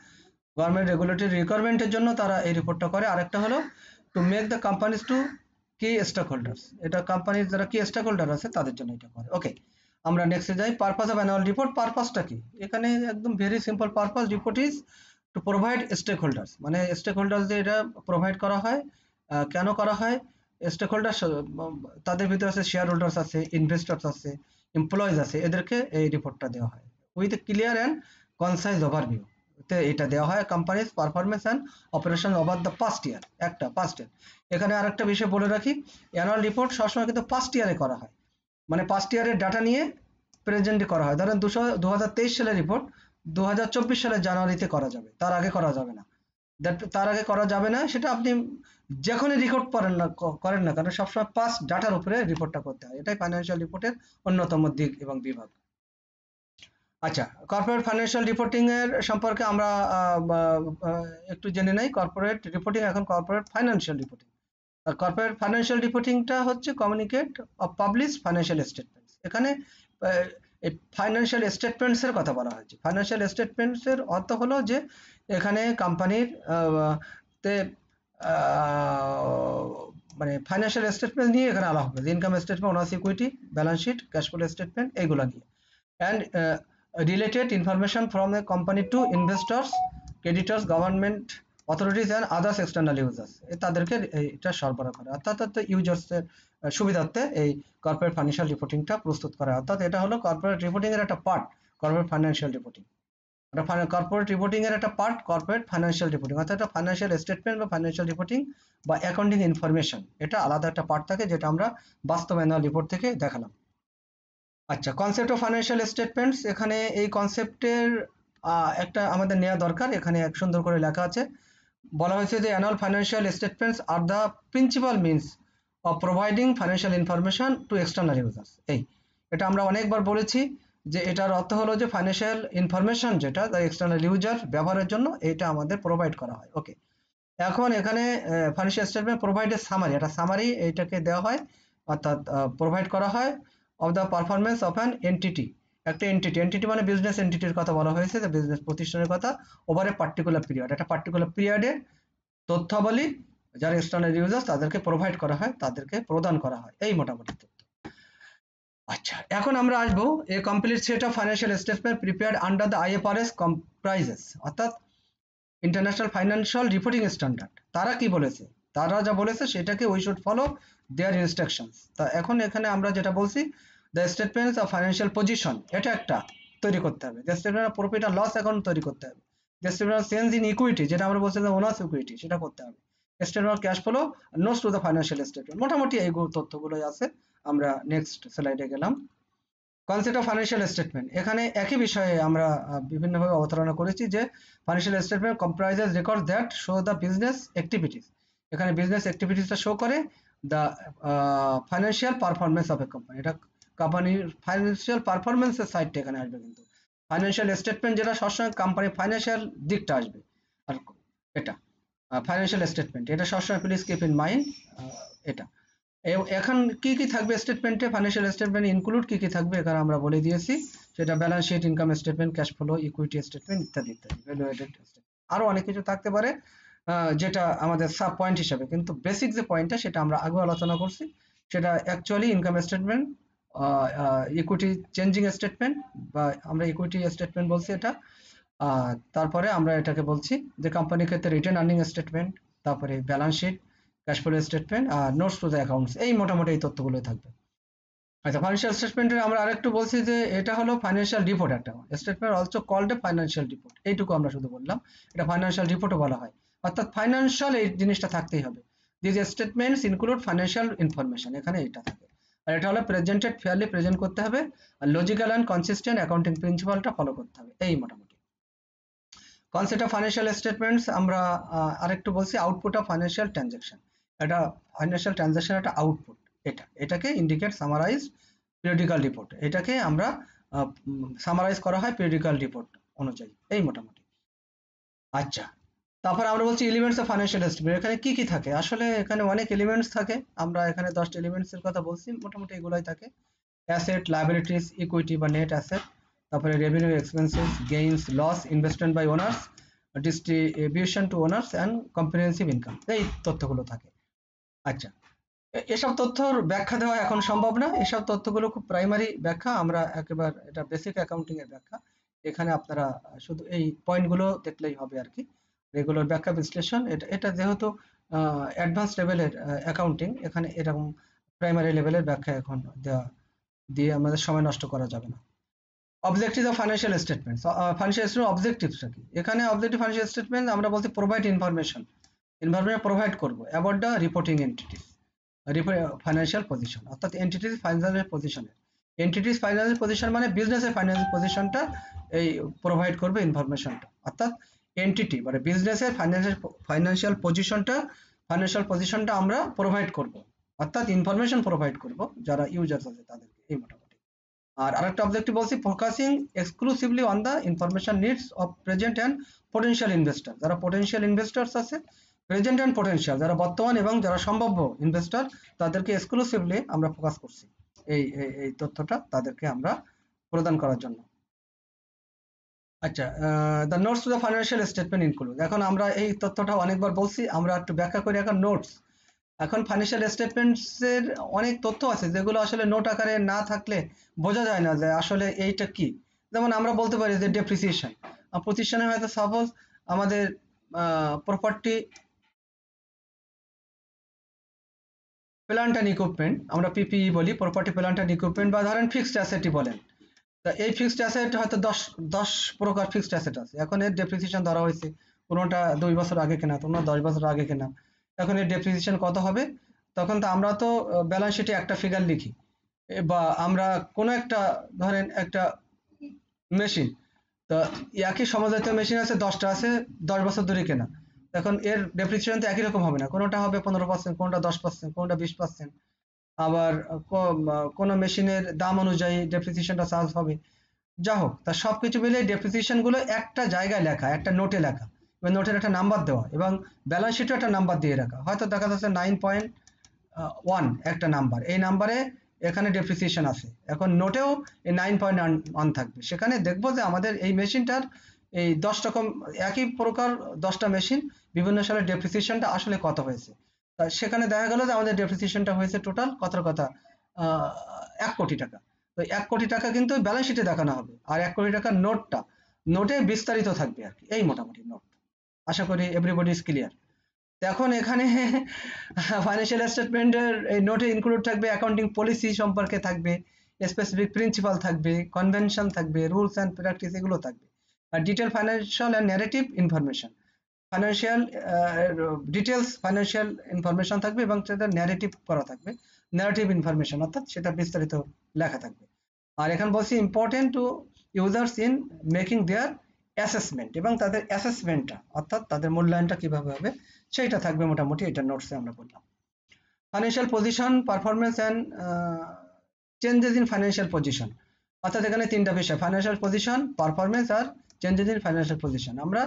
A: government regulatory রিকোয়ারমেন্টের জন্য তারা এই রিপোর্টটা করে। আরেকটা হলো to make the companies to key stake holders, এটা কোম্পানির যারা কি স্টেক হোল্ডার আছে তাদের জন্য এটা করে। ওকে, আমরা নেক্সটে যাই। পারপাস অফ অ্যানুয়াল রিপোর্ট, পারপাসটা কি? এখানে একদম very simple, purpose report is to provide stakeholders, মানে স্টেক হোল্ডার্স যে এটা প্রোভাইড করা হয়। কেন করা হয়? স্টেক হোল্ডার তাদের ভিতরে আছে শেয়ার হোল্ডার্স আছে, ইনভেস্টার্স আছে, এমপ্লয়িজ আছে, এদেরকে এই রিপোর্টটা দেওয়া হয় with clear and concise overview. এটা দেওয়া হয় companies performance and operation over the past ইয়ার, একটা পাস্ট ইয়ার। এখানে আরেকটা বিষয় বলে রাখি, অ্যানুয়াল রিপোর্ট সবসময় কিন্তু পাস্ট ইয়ারে করা হয়, মানে পাস্ট ইয়ারের ডাটা নিয়ে প্রেজেন্টে করা হয়। ধরেন 2023 সালের রিপোর্ট 2024 সালের জানুয়ারিতে করা যাবে, তার আগে করা যাবে না। তার আগে করা যাবে না, সেটা আপনি যখনই রেকর্ড করেন না কারণ সবসময় পাস্ট ডাটার উপরে রিপোর্টটা করতে হয়। এটাই ফাইন্যান্সিয়াল রিপোর্টের অন্যতম দিক এবং বিভাগ। আচ্ছা, কর্পোরেট ফাইন্যান্সিয়াল রিপোর্টিং এর সম্পর্কে আমরা একটু জেনে নেই। কর্পোরেট রিপোর্টিং, এখন কর্পোরেট ফাইন্যান্সিয়াল রিপোর্টিং। আর কর্পোরেট ফাইন্যান্সিয়াল রিপোর্টিংটা হচ্ছে communicate of publish financial statements. এখানে এই ফাইন্যান্সিয়াল স্টেটমেন্টস এর কথা বলা হয়েছে। ফাইন্যান্সিয়াল স্টেটমেন্টস এর অর্থ হলো যে এখানে কোম্পানির তে মানে ফাইন্যান্সিয়াল স্টেটমেন্ট নিয়ে এখানে আলাপ হবে, income statement, owners equity, balance sheet, cash flow statement, এইগুলো নিয়ে। And related information from a company to investors, creditors, government authorities and others external users, তাদেরকে এটা সরবরাহ করে, অর্থাৎ ইউজার্স এর সুবিধার্থে এই কর্পোরেট ফাইন্যান্সিয়াল রিপোর্টিংটা প্রস্তুত করা। অর্থাৎ এটা হলো কর্পোরেট রিপোর্টিং এর একটা part, corporate financial reporting. Corporate reporting এর একটা পার্ট কর্পোরেট ফাইন্যান্সিয়াল রিপোর্টিং, অর্থাৎ এটা ফাইন্যান্সিয়াল স্টেটমেন্ট বা ফাইন্যান্সিয়াল রিপোর্টিং বা অ্যাকাউন্টিং ইনফরমেশন, এটা আলাদা একটা পার্ট থাকে যেটা আমরা বাস্তব অ্যানুয়াল রিপোর্ট থেকে দেখালাম। আচ্ছা, কনসেপ্ট অফ ফাইন্যান্সিয়াল স্টেটমেন্টস, এখানে এই কনসেপ্টের একটা আমাদের নেওয়া দরকার। এখানে এক সুন্দর করে লেখা আছে, বলা হয়েছে যে annual financial statements are the principal means of providing financial information to external users. এটা আমরা অনেকবার বলেছি যে এটার অর্থ হলো যে ফাইন্যান্সিয়াল ইনফরমেশন যেটা এক্সটার্নাল ইউজার ব্যবহারের জন্য এটা আমাদের প্রোভাইড করা হয়। ওকে, এখন এখানে financial statement provide a summary, একটা সামারি এইটাকে দেওয়া হয় অর্থাৎ প্রোভাইড করা হয় of the performance of an entity. একটা এন্টিটি মানে বিজনেস এন্টিটির কথা বলা হয়েছে, যে বিজনেস প্রতিষ্ঠানের কথা, ওভার এ পার্টিকুলার পিরিয়ড, একটা পার্টিকুলার পিরিয়ডে তথ্যাবলী যারা এক্সটার্নাল ইউজার তাদেরকে প্রোভাইড করা হয়, তাদেরকে প্রদান করা হয়, এই মোটামুটি তথ্য। আচ্ছা, এখন আমরা আসবো a complete set of financial statement prepared under the IFRS comprises, অর্থাৎ ইন্টারন্যাশনাল ফাইন্যান্সিয়াল রিপোর্টিং স্ট্যান্ডার্ড। তারা কি বলেছে, তারা যা বলেছে সেটাকে we should follow their instructions. তা এখন এখানে আমরা যেটা বলছি, the statements of financial position, এটা একটা তৈরি করতে হবে। দ্য স্টেটমেন্ট অফ প্রফিট আর লস অ্যাকাউন্ট তৈরি করতে হবে। The statement of change in equity, যেটা আমরা বলছি ওনার্স ইকুইটি, সেটা করতে হবে। Statement of cash flow, notes to the financial statement, মোটামুটি এই তথ্যগুলোই আছে। আমরা নেক্সট স্লাইডে গেলাম। কনসেপ্ট অফ ফাইন্যান্সিয়াল স্টেটমেন্ট, এখানে একই বিষয়ে আমরা বিভিন্নভাবে অবতারণা করেছি, যে financial statement comprises record that show the business activities, এখানে বিজনেস অ্যাক্টিভিটিসটা শো করে the financial performance of a company, এটা কোম্পানির ফাইন্যান্সিয়াল পারফরমেন্সের সাইডটা এখানে আসবে। কিন্তু ফাইন্যান্সিয়াল স্টেটমেন্ট যেটা সবসময় কোম্পানির ফাইন্যান্সিয়াল দিকটা আসবে, আর এটা ফাইন্যান্সিয়াল স্টেটমেন্ট, এটা সবসময় প্লিজ কিপ ইন মাইন্ড। এটা এখন কি কি থাকবে স্টেটমেন্টে, ফাইন্যান্সিয়াল স্টেটমেন্ট ইনক্লুড কি কি থাকবে এখানে আমরা বলে দিয়েছি, সেটা balance sheet, income statement, cash flow, equity statement ইত্যাদি ইত্যাদি, ভ্যালুয়েটেড স্টেটমেন্ট, আরো অনেক কিছু থাকতে পারে যেটা আমাদের সাব পয়েন্ট হিসেবে। কিন্তু বেসিক যে পয়েন্টটা সেটা আমরা আগে আলোচনা করছি, সেটা actually income statement, equity changing statement, বা আমরা ইকুইটি স্টেটমেন্ট বলছি এটা। তারপরে আমরা এটাকে বলছি যে কোম্পানির ক্ষেত্রে রিটেন আর্নিং স্টেটমেন্ট, তারপরে balance sheet, cash flow statement আর নোটস টু দ্য অ্যাকাউন্টস, এই মোটামুটি এই তথ্যগুলো থাকবে। আচ্ছা, ফাইন্যান্সিয়াল স্টেটমেন্টের আমরা আরেকটু বলছি যে এটা হলো ফাইন্যান্সিয়াল রিপোর্ট, একটা statement also called a financial report, এইটুকু আমরা শুধু বললাম, এটা ফাইন্যান্সিয়াল রিপোর্টও বলা হয়, অর্থাৎ ফাইন্যান্সিয়াল এই জিনিসটা থাকতেই হবে। This statements include financial information, এখানে এটা থাকে। আর এটা হলো প্রেজেন্টেড ফেয়ারলি, প্রেজেন্ট করতে হবে, আর লজিক্যাল অ্যান্ড কনসিস্টেন্ট অ্যাকাউন্টিং প্রিন্সিপালটা ফলো করতে হবে, এই মোটামুটি। কনসেপ্ট অফ ফাইন্যান্সিয়াল স্টেটমেন্টস আমরা আরেকটু বলছি, আউটপুট অফ ফাইন্যান্সিয়াল ট্রানজাকশন, এটা ফাইন্যান্সিয়াল ট্রানজাকশন একটা আউটপুট, এটাকে ইন্ডিকেট সামারাইজ পিরিয়ডিক্যাল রিপোর্ট, এটাকে আমরা সামারাইজ করা হয় পিরিয়ডিক্যাল রিপোর্ট অনুযায়ী, এই মোটামুটি। আচ্ছা, তারপর আমরা বলছি এলিমেন্টস অফ ফাইন্যান্সিয়াল স্টেটমেন্ট, এখানে কি কি থাকে, আসলে এখানে অনেক এলিমেন্টস থাকে, আমরা এখানে 10টা এলিমেন্টস এর কথা বলছি, মোটামুটি এগুলাই থাকে। অ্যাসেট, লায়াবিলিটিস, ইকুইটি বা নেট অ্যাসেট, তারপরে revenue, expenses, gains, loss, investment by owners, distribution to owners and comprehensive income, এই তথ্যগুলো থাকে। আচ্ছা, এসব তথ্যর ব্যাখ্যা দেওয়া এখন সম্ভব না, এসব তথ্যগুলো খুব প্রাইমারি ব্যাখ্যা, আমরা একেবারে এটা বেসিক অ্যাকাউন্টিং এর ব্যাখ্যা, এখানে আপনারা শুধু এই পয়েন্টগুলো দেখলেই হবে আর কি। রেগুলার ব্যাখ্যা বিশ্লেষণ, এটা যেহেতু অ্যাডভান্স লেভেলের অ্যাকাউন্টিং, এখানে এরকম প্রাইমারি লেভেলের ব্যাখ্যা এখন দেওয়া দিয়ে আমাদের সময় নষ্ট করা যাবে না। Objective of financial statements, financial statement অবজেক্টিভসটা কি, এখানে অবজেক্টিভ ফাইন্যান্সিয়াল স্টেটমেন্ট আমরা বলছি প্রোভাইড ইনফরমেশন প্রোভাইড করবো about the reporting entities financial position, অর্থাৎ এন্টিটিস ফাইন্যান্সিয়াল পজিশনের, এন্টিটিস ফাইন্যান্সিয়াল পজিশন মানে বিজনেসের ফাইন্যান্সিয়াল পজিশনটা এই প্রোভাইড করবে ইনফরমেশনটা, অর্থাৎ এন্টিটি মানে বিজনেসের ফাইন্যান্সিয়াল পজিশনটা আমরা প্রোভাইড করব, অর্থাৎ ইনফরমেশন প্রোভাইড করব যারা ইউজার্স আছে তাদেরকে, এই মোটামুটি। আর আরেকটা অবজেক্টিভ বলছি focusing exclusively on the information needs of present and potential investor, যারা পোটেনশিয়াল ইনভেস্টার্স আছে, প্রেজেন্ট অ্যান্ড পোটেনশিয়াল যারা বর্তমান এবং যারা সম্ভাব্য ইনভেস্টর, তাদেরকে এক্সক্লুসিভলি আমরা ফোকাস করছি, এই এই তথ্যটা তাদেরকে আমরা প্রদান করার জন্য। আচ্ছা, the notes to the financial statement include, এখন আমরা এই তথ্যটা অনেকবার বলছি, আমরা একটু ব্যাখ্যা করি এখন নোটস। এখন ফাইন্যান্সিয়াল স্টেটমেন্টস এর অনেক তথ্য আছে যেগুলো আসলে নোট আকারে না থাকলে বোঝা যায় না যে আসলে এইটা কি। যেমন আমরা বলতে পারি যে ডেপ্রিসিয়েশন, প্রতিষ্ঠানে হয়তো সাপোজ আমাদের প্রপার্টি, প্ল্যান্ট অ্যান্ড ইকুইপমেন্ট, আমরা পিপিই বলি, প্রপার্টি, প্ল্যান্ট অ্যান্ড ইকুইপমেন্ট, বা ধরেন ফিক্সড অ্যাসেটই বলেন, তা এই ফিক্সড অ্যাসেট হয়তো 10 প্রকার ফিক্সড অ্যাসেট আছে, এখন এর ডেপ্রিসিয়েশন ধরা হয়েছে, কোনোটা 2 বছর আগে কেনা, কোনোটা 10 বছর আগে কেনা, এখন এর ডেপ্রিসিয়েশন কত হবে, তখন তো আমরা তো ব্যালেন্স শিটে একটা ফিগার লিখি, বা আমরা কোনো একটা ধরেন একটা মেশিন, তো একই সমজাতীয় মেশিন আছে 10টা আছে 10 বছর ধরে কেনা, এখন এর ডেপ্রিসিয়েশন তো একই রকম হবে না, কোনোটা হবে 15%, কোনোটা 10%, কোনোটা 20%, আবার কোনো মেশিনের দাম অনুযায়ী ডেপ্রিসিয়েশনটা চার্জ হবে। যা হোক, তা সবকিছু মিলে ডেপ্রিসিয়েশন গুলো একটা জায়গায় লেখা, একটা নোটে লেখা, এবং নোটের একটা নাম্বার দেওয়া, এবং ব্যালেন্স শিটে একটা নাম্বার দিয়ে রাখা, হয়তো দেখা যাচ্ছে ওয়ান একটা নাম্বার, এই নাম্বারে এখানে ডেপ্রিসিয়েশন আছে, এখন নোটেও এই 9.1 থাকবে। সেখানে দেখবো যে আমাদের এই মেশিনটার এই 10 রকম একই প্রকার 10টা মেশিন বিভিন্ন সালে ডেপ্রিসিয়েশনটা আসলে কত হয়েছে। সেখানে দেখা গেল যে আমাদের ডেপ্রিসিয়েশনটা হয়েছে টোটাল কথার কথা 1 কোটি টাকা। তো 1 কোটি টাকা কিন্তু ব্যালেন্স শিটে দেখানো হবে, আর 1 কোটি টাকার নোটে বিস্তারিত থাকবে আর কি, এই মোটামুটি নোট। আশা করি এভরিবডি ইজ ক্লিয়ার। এখন এখানে ফাইন্যান্সিয়াল স্টেটমেন্টের এই নোটে ইনক্লুড থাকবে অ্যাকাউন্টিং পলিসি সম্পর্কে থাকবে, স্পেসিফিক প্রিন্সিপাল থাকবে, কনভেনশন থাকবে, রুলস অ্যান্ড প্র্যাকটিস এগুলো থাকবে, আর detail financial and narrative information. Financial details financial information থাকবে এবং সেটা ন্যারেটিভ করা থাকবে, ন্যারেটিভ ইনফরমেশন অর্থাৎ সেটা বিস্তারিত লেখা থাকবে। আর এখানে বলছি important to users in making their assessment, এবং তাদের অ্যাসেসমেন্টটা অর্থাৎ তাদের মূল্যায়নটা কিভাবে হবে সেইটা থাকবে মোটামুটি, এটা নোটসে আমরা বললাম। Financial position, performance and changes in financial position, অর্থাৎ এখানে তিনটা বিষয়, ফাইন্যান্সিয়াল পজিশন, পারফরমেন্স আর চেঞ্জেস ইন ফাইন্যান্সিয়াল পজিশন। আমরা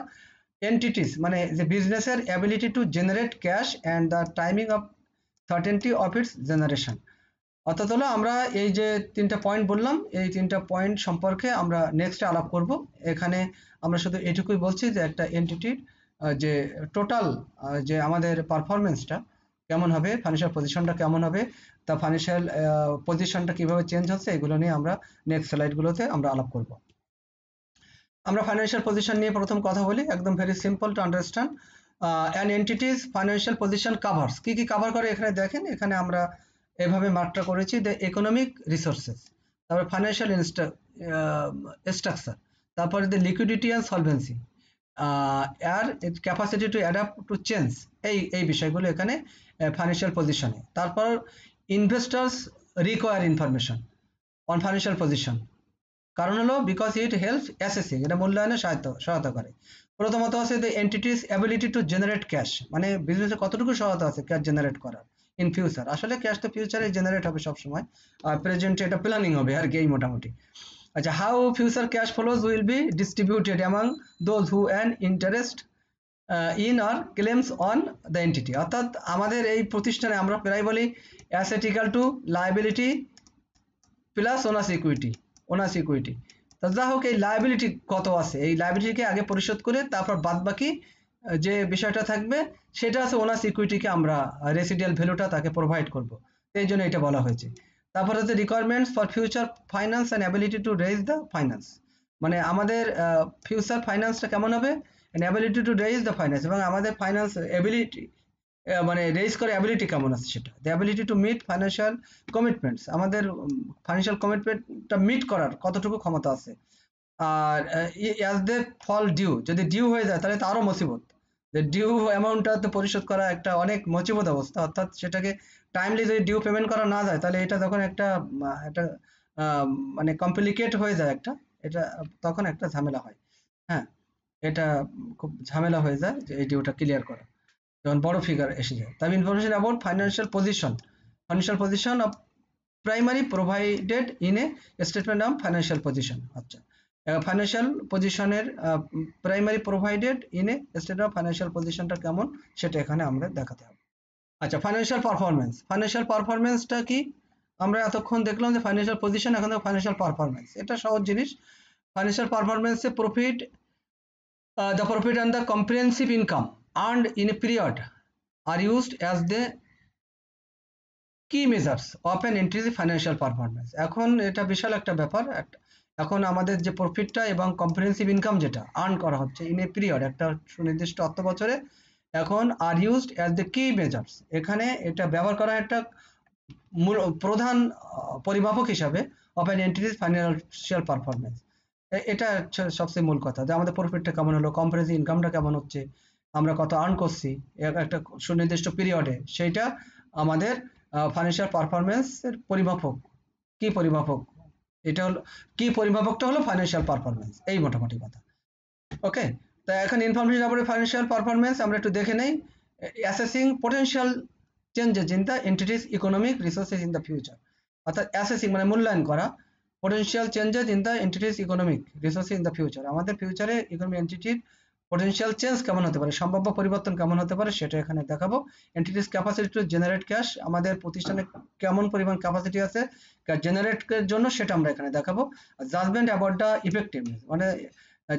A: এন্টিটিস মানে যে বিজনেসের ability to generate cash and the timing of certainty of its generation, অর্থাৎ হলো আমরা এই যে তিনটা পয়েন্ট বললাম, এই তিনটা পয়েন্ট সম্পর্কে আমরা নেক্সটে আলাপ করব। এখানে আমরা শুধু এটুকুই বলছি যে একটা এন্টিটির যে টোটাল যে আমাদের পারফরমেন্সটা কেমন হবে, ফাইন্যান্সিয়াল পজিশনটা কেমন হবে, তা ফাইন্যান্সিয়াল পজিশনটা কিভাবে চেঞ্জ হচ্ছে, এগুলো নিয়ে আমরা নেক্সট স্লাইডগুলোতে আমরা আলাপ করব। আমরা ফাইন্যান্সিয়াল পজিশন নিয়ে প্রথম কথা বলি, একদম very simple to understand. An entities financial position covers, কি কি কাভার করে এখানে দেখেন, এখানে আমরা এভাবে মার্কটা করেছি, দ্য ইকোনমিক রিসোর্সেস, তারপরে ফাইন্যান্সিয়াল স্ট্রাকচার, তারপরে দ্য লিকুইডিটি অ্যান্ড সলভেন্সি, আর capacity to adapt to change, এই বিষয়গুলো এখানে ফাইন্যান্সিয়াল পজিশনে। তারপর investors require information on financial position, কারণ হলো বিকজ ইট হেল্পস অ্যাসেসিং, এটা মূল্যায়নে সহায়তা করে। প্রথমত আছে the entities ability to generate cash, মানে বিজনেসে কতটুকু সহায়তা আছে ক্যাশ জেনারেট করার ইন ফিউচার, আসলে ক্যাশ তো ফিউচারে জেনারেট হবে সবসময়, আর প্রেজেন্টে এটা প্ল্যানিং হবে আর কি, এই মোটামুটি। আচ্ছা, how future cash flows will be distributed among those who an interest in or claims on the entity, অর্থাৎ আমাদের এই প্রতিষ্ঠানে আমরা প্রায় বলি asset equal to liability plus owners equity. তা যা হোক, এই লায়াবিলিটি কত আছে, এই লায়াবিলিটিকে আগে পরিশোধ করে তারপর বাদ বাকি যে বিষয়টা থাকবে সেটা আছে ওনাস ইকুইটিকে আমরা রেসিডিয়াল ভ্যালুটা তাকে প্রোভাইড করব, এই জন্য এটা বলা হয়েছে। তারপর হচ্ছে requirements for future finance and ability to raise the finance, মানে আমাদের ফিউচার ফাইন্যান্সটা কেমন হবে, and ability to raise the finance, এবং আমাদের ফাইন্যান্স এবিলিটি মানে রেজ করে অ্যাবিলিটি কেমন আছে সেটা, the ability to meet financial commitments, আমাদের ফাইন্যান্সিয়াল কমিটমেন্টটা মিট করার কতটুকু ক্ষমতা আছে। আর অ্যাজ দে ফল ডিউ, যদি ডিউ হয়ে যায় তাহলে তো আরো মুসিবত, যে ডিউ অ্যামাউন্টটা তো পরিশোধ করা একটা অনেক মুসিবত অবস্থা, অর্থাৎ সেটাকে টাইমলি যদি ডিউ পেমেন্ট করা না যায় তাহলে এটা তখন একটা মানে কমপ্লিকেট হয়ে যায় একটা, এটা তখন একটা ঝামেলা হয়। হ্যাঁ, এটা খুব ঝামেলা হয়ে যায় যে এই ডিউটা ক্লিয়ার করা যখন বড় ফিগার এসে যায়। তবে information about financial position of primary provided in a statement of financial position. আচ্ছা, ফাইন্যান্সিয়াল পজিশনের primary provided in a statement of financial পজিশনটা কেমন সেটা এখানে আমরা দেখাতে হবে। আচ্ছা, ফাইন্যান্সিয়াল পারফরমেন্সটা কি, আমরা এতক্ষণ দেখলাম যে ফাইন্যান্সিয়াল পজিশন, এখন ফাইন্যান্সিয়াল পারফরমেন্স, এটা সহজ জিনিস। ফাইন্যান্সিয়াল পারফরমেন্সে the profit and the comprehensive income earned in a period are used as the key measures of an entry's financial performance। এখন এটা বিশাল একটা ব্যাপার, এখন আমাদের যে প্রফিটটা এবং কম্প্রিহেন্সিভ ইনকাম যেটা আর্ন করা হচ্ছে ইন এ পিরিয়ড, একটা সুনির্দিষ্ট অর্থ বছরে, এখন আর ইউজড অ্যাজ দ্য কি মেজার্স, এখানে এটা ব্যবহার করা একটা প্রধান পরিমাপক হিসাবে of an entities financial performance. এটা সবচেয়ে মূল কথা, যে আমাদের প্রফিটটা কেমন হলো, কম্পারেটিভ ইনকামটা কেমন হচ্ছে, আমরা কত আর্ন করছি একটা সুনির্দিষ্ট পিরিয়ডে, সেইটা আমাদের ফাইন্যান্সিয়াল পারফরমেন্সের পরিমাপক। কি পরিমাপক, এটা হলো কি পরিমাপকটা হলো ফাইন্যান্সিয়াল পারফরমেন্স, এই মোটামুটি কথা। ওকে, তা এখন ইনফরমেশন অ্যাবাউট ফাইন্যান্সিয়াল পারফরমেন্স আমরা একটু দেখে নেই। Assessing potential changes in the entities economic resources in the future, অর্থাৎ অ্যাসেসিং মানে মূল্যায়ন করা potential changes in the entity's economic resources in the future, আমাদের ফিউচারে ইকোনমিক এন্টিটির পটেনশিয়াল চেঞ্জ কেমন হতে পারে, সম্ভাব্য পরিবর্তন কেমন হতে পারে সেটা এখানে দেখাবো। Entities capacity two generate cash, আমাদের প্রতিষ্ঠানে কেমন পরিমাণ ক্যাপাসিটি আছে জেনারেটের জন্য সেটা আমরা এখানে দেখাবো। জাজমেন্ট অ্যাবাউট দ্য ইফেক্টিভনেস, মানে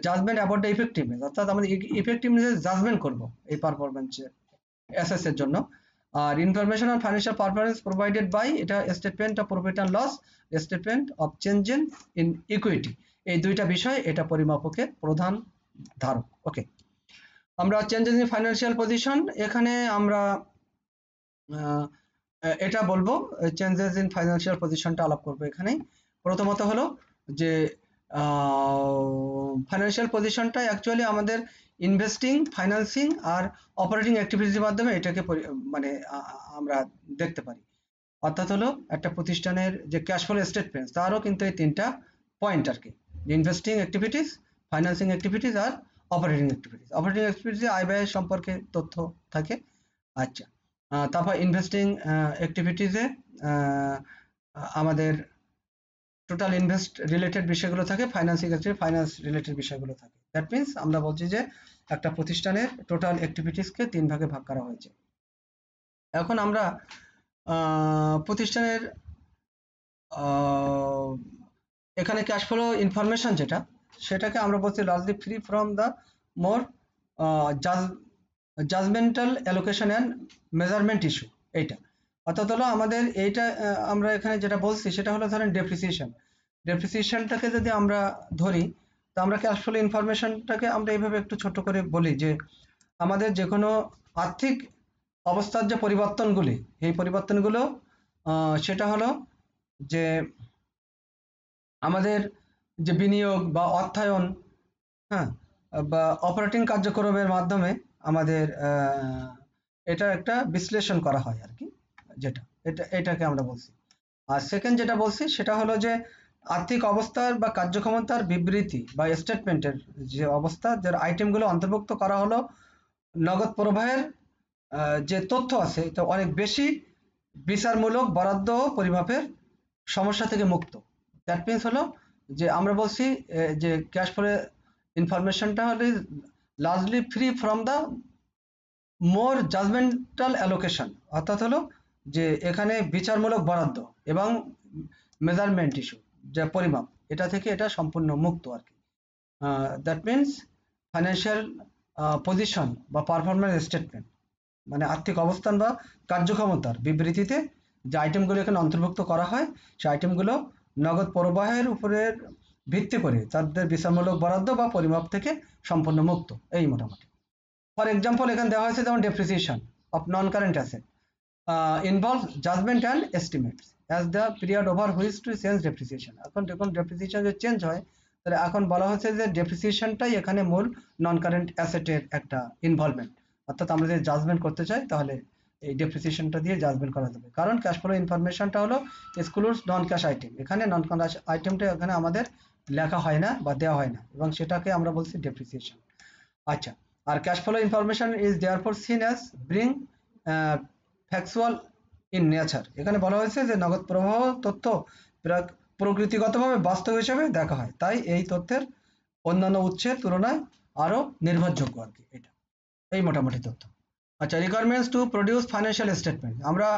A: জাজমেন্ট অ্যাবাউট দ্য ইফেক্টিভনেস, অর্থাৎ আমাদের ইফেক্টিভনেস জাজমেন্ট করব এই পারফরম্যান্সের অ্যাসেস এর জন্য। আর information on financial performance provided by, এটা statement of profit and loss, statement of change in equity, এই দুইটা বিষয় এটা পরিমাপকের প্রধান ধারক। ওকে, আমরা চেঞ্জেস ইন ফাইন্যান্সিয়াল পজিশন, এখানে আমরা এটা বলবো, চেঞ্জেস ইন ফাইন্যান্সিয়াল পজিশনটা আলাপ করবো এখানে। প্রথমত হলো যে ফাইন্যান্সিয়াল পজিশনটা অ্যাকচুয়ালি আমাদের ইনভেস্টিং, ফাইন্যান্সিং আর অপারেটিং অ্যাক্টিভিটির মাধ্যমে এটাকে মানে আমরা দেখতে পারি। অর্থাৎ হলো একটা প্রতিষ্ঠানের যে ক্যাশ ফ্লো স্টেটমেন্ট তারও কিন্তু এই তিনটা পয়েন্ট আর কি, ইনভেস্টিং অ্যাক্টিভিটিস, ফাইন্যান্সিং অ্যাক্টিভিটিস আর অপারেটিং অ্যাক্টিভিটিস। অপারেটিং অ্যাক্টিভিটিস আয় ব্যয় সম্পর্কে তথ্য থাকে। আচ্ছা, তারপর ইনভেস্টিং অ্যাক্টিভিটিসে আমাদের টোটাল ইনভেস্ট রিলেটেড বিষয়গুলো থাকে, ফাইন্যান্সিং অ্যাক্টিভিটি ফাইন্যান্স রিলেটেড বিষয়গুলো থাকে। দ্যাট মিনস আমরা বলছি যে একটা প্রতিষ্ঠানের টোটাল অ্যাক্টিভিটিসকে 3 ভাগে ভাগ করা হয়েছে। এখন আমরা প্রতিষ্ঠানের এখানে ক্যাশ ফ্লো ইনফরমেশন যেটা, সেটাকে আমরা বলছি largely free from the more judgemental allocation and measurement issue. এইটা অর্থাৎ হলো আমাদের এইটা আমরা এখানে যেটা বলছি সেটা হলো ধরেন ডেপ্রিসিয়েশনটাকে যদি আমরা ধরি, তো আমরা ক্যাশ ফ্লো ইনফরমেশনটাকে আমরা এইভাবে একটু ছোট করে বলি যে আমাদের যে কোনো আর্থিক অবস্থার যে পরিবর্তনগুলি, এই পরিবর্তনগুলো সেটা হলো যে আমাদের যে বিনিয়োগ বা অর্থায়ন, হ্যাঁ, বা অপারেটিং কার্যক্রমের মাধ্যমে আমাদের এটা একটা বিশ্লেষণ করা হয় আর কি, যেটা এটাকে আমরা বলছি। আর সেকেন্ড যেটা বলছি সেটা হলো যে আর্থিক অবস্থার বা কার্যক্ষমতার বিবৃতি বা স্টেটমেন্টের যে অবস্থা, যার আইটেমগুলো অন্তর্ভুক্ত করা হলো নগদ প্রবাহের যে তথ্য আছে এটা অনেক বেশি বিচারমূলক বরাদ্দ পরিমাপের সমস্যা থেকে মুক্ত। দ্যাট মিনস হলো যে আমরা বলছি যে ক্যাশ ফ্লো ইনফরমেশনটা হলো largely free from the more judgemental allocation, অর্থাৎ হলো যে এখানে বিচারমূলক বরাদ্দ এবং মেজারমেন্ট ইস্যু যা পরিমাপ, এটা থেকে এটা সম্পূর্ণ মুক্ত আর কি। দ্যাট মিনস ফাইন্যান্সিয়াল পজিশন বা পারফরম্যান্স স্টেটমেন্ট মানে আর্থিক অবস্থান বা কার্যক্ষমতার বিবৃতিতে যে আইটেমগুলো এখানে অন্তর্ভুক্ত করা হয়, সেই আইটেমগুলো নগদ প্রবাহের উপরে ভিত্তি করে তাদের বিচারমূলক বরাদ্দ বা পরিমাপ থেকে সম্পূর্ণ মুক্ত, এই মোটামুটি। ফর এক্সাম্পল এখানে দেওয়া হয়েছে যেমন depreciation of non current asset involve judgement and estimates as the period over which to change depreciation. এখন যখন ডেপ্রিসিয়েশন যদি চেঞ্জ হয় তাহলে এখন বলা হচ্ছে যে ডেপ্রিসিয়েশনটাই এখানে মূল নন কারেন্ট অ্যাসেটের একটা ইনভলভমেন্ট, অর্থাৎ আমরা যদি জাজমেন্ট করতে চাই তাহলে এই ডেপ্রিসিয়েশনটা দিয়ে জাজমেন্ট করা যাবে, কারণ ক্যাশ ফ্লো ইনফরমেশনটা হলো এক্সক্লুডস নন ক্যাশ আইটেম, এখানে নন ক্যাশ আইটেমটা এখানে আমাদের লেখা হয় না বা দেওয়া হয় না, এবং সেটাকে আমরা বলছি ডেপ্রিসিয়েশন। আচ্ছা, আর cash flow information is therefore seen as ব্রিং ফ্যাকচুয়াল ইন নেচার, এখানে বলা হয়েছে যে নগদ প্রবাহ তথ্য প্রকৃতিগতভাবে বাস্তব হিসেবে দেখা হয়, তাই এই তথ্যের অন্যান্য উৎসের তুলনায় আরো নির্ভরযোগ্য আর কি, এটা এই মোটামুটি তথ্য। আচ্ছা, requirements to produce financial statement, আমরা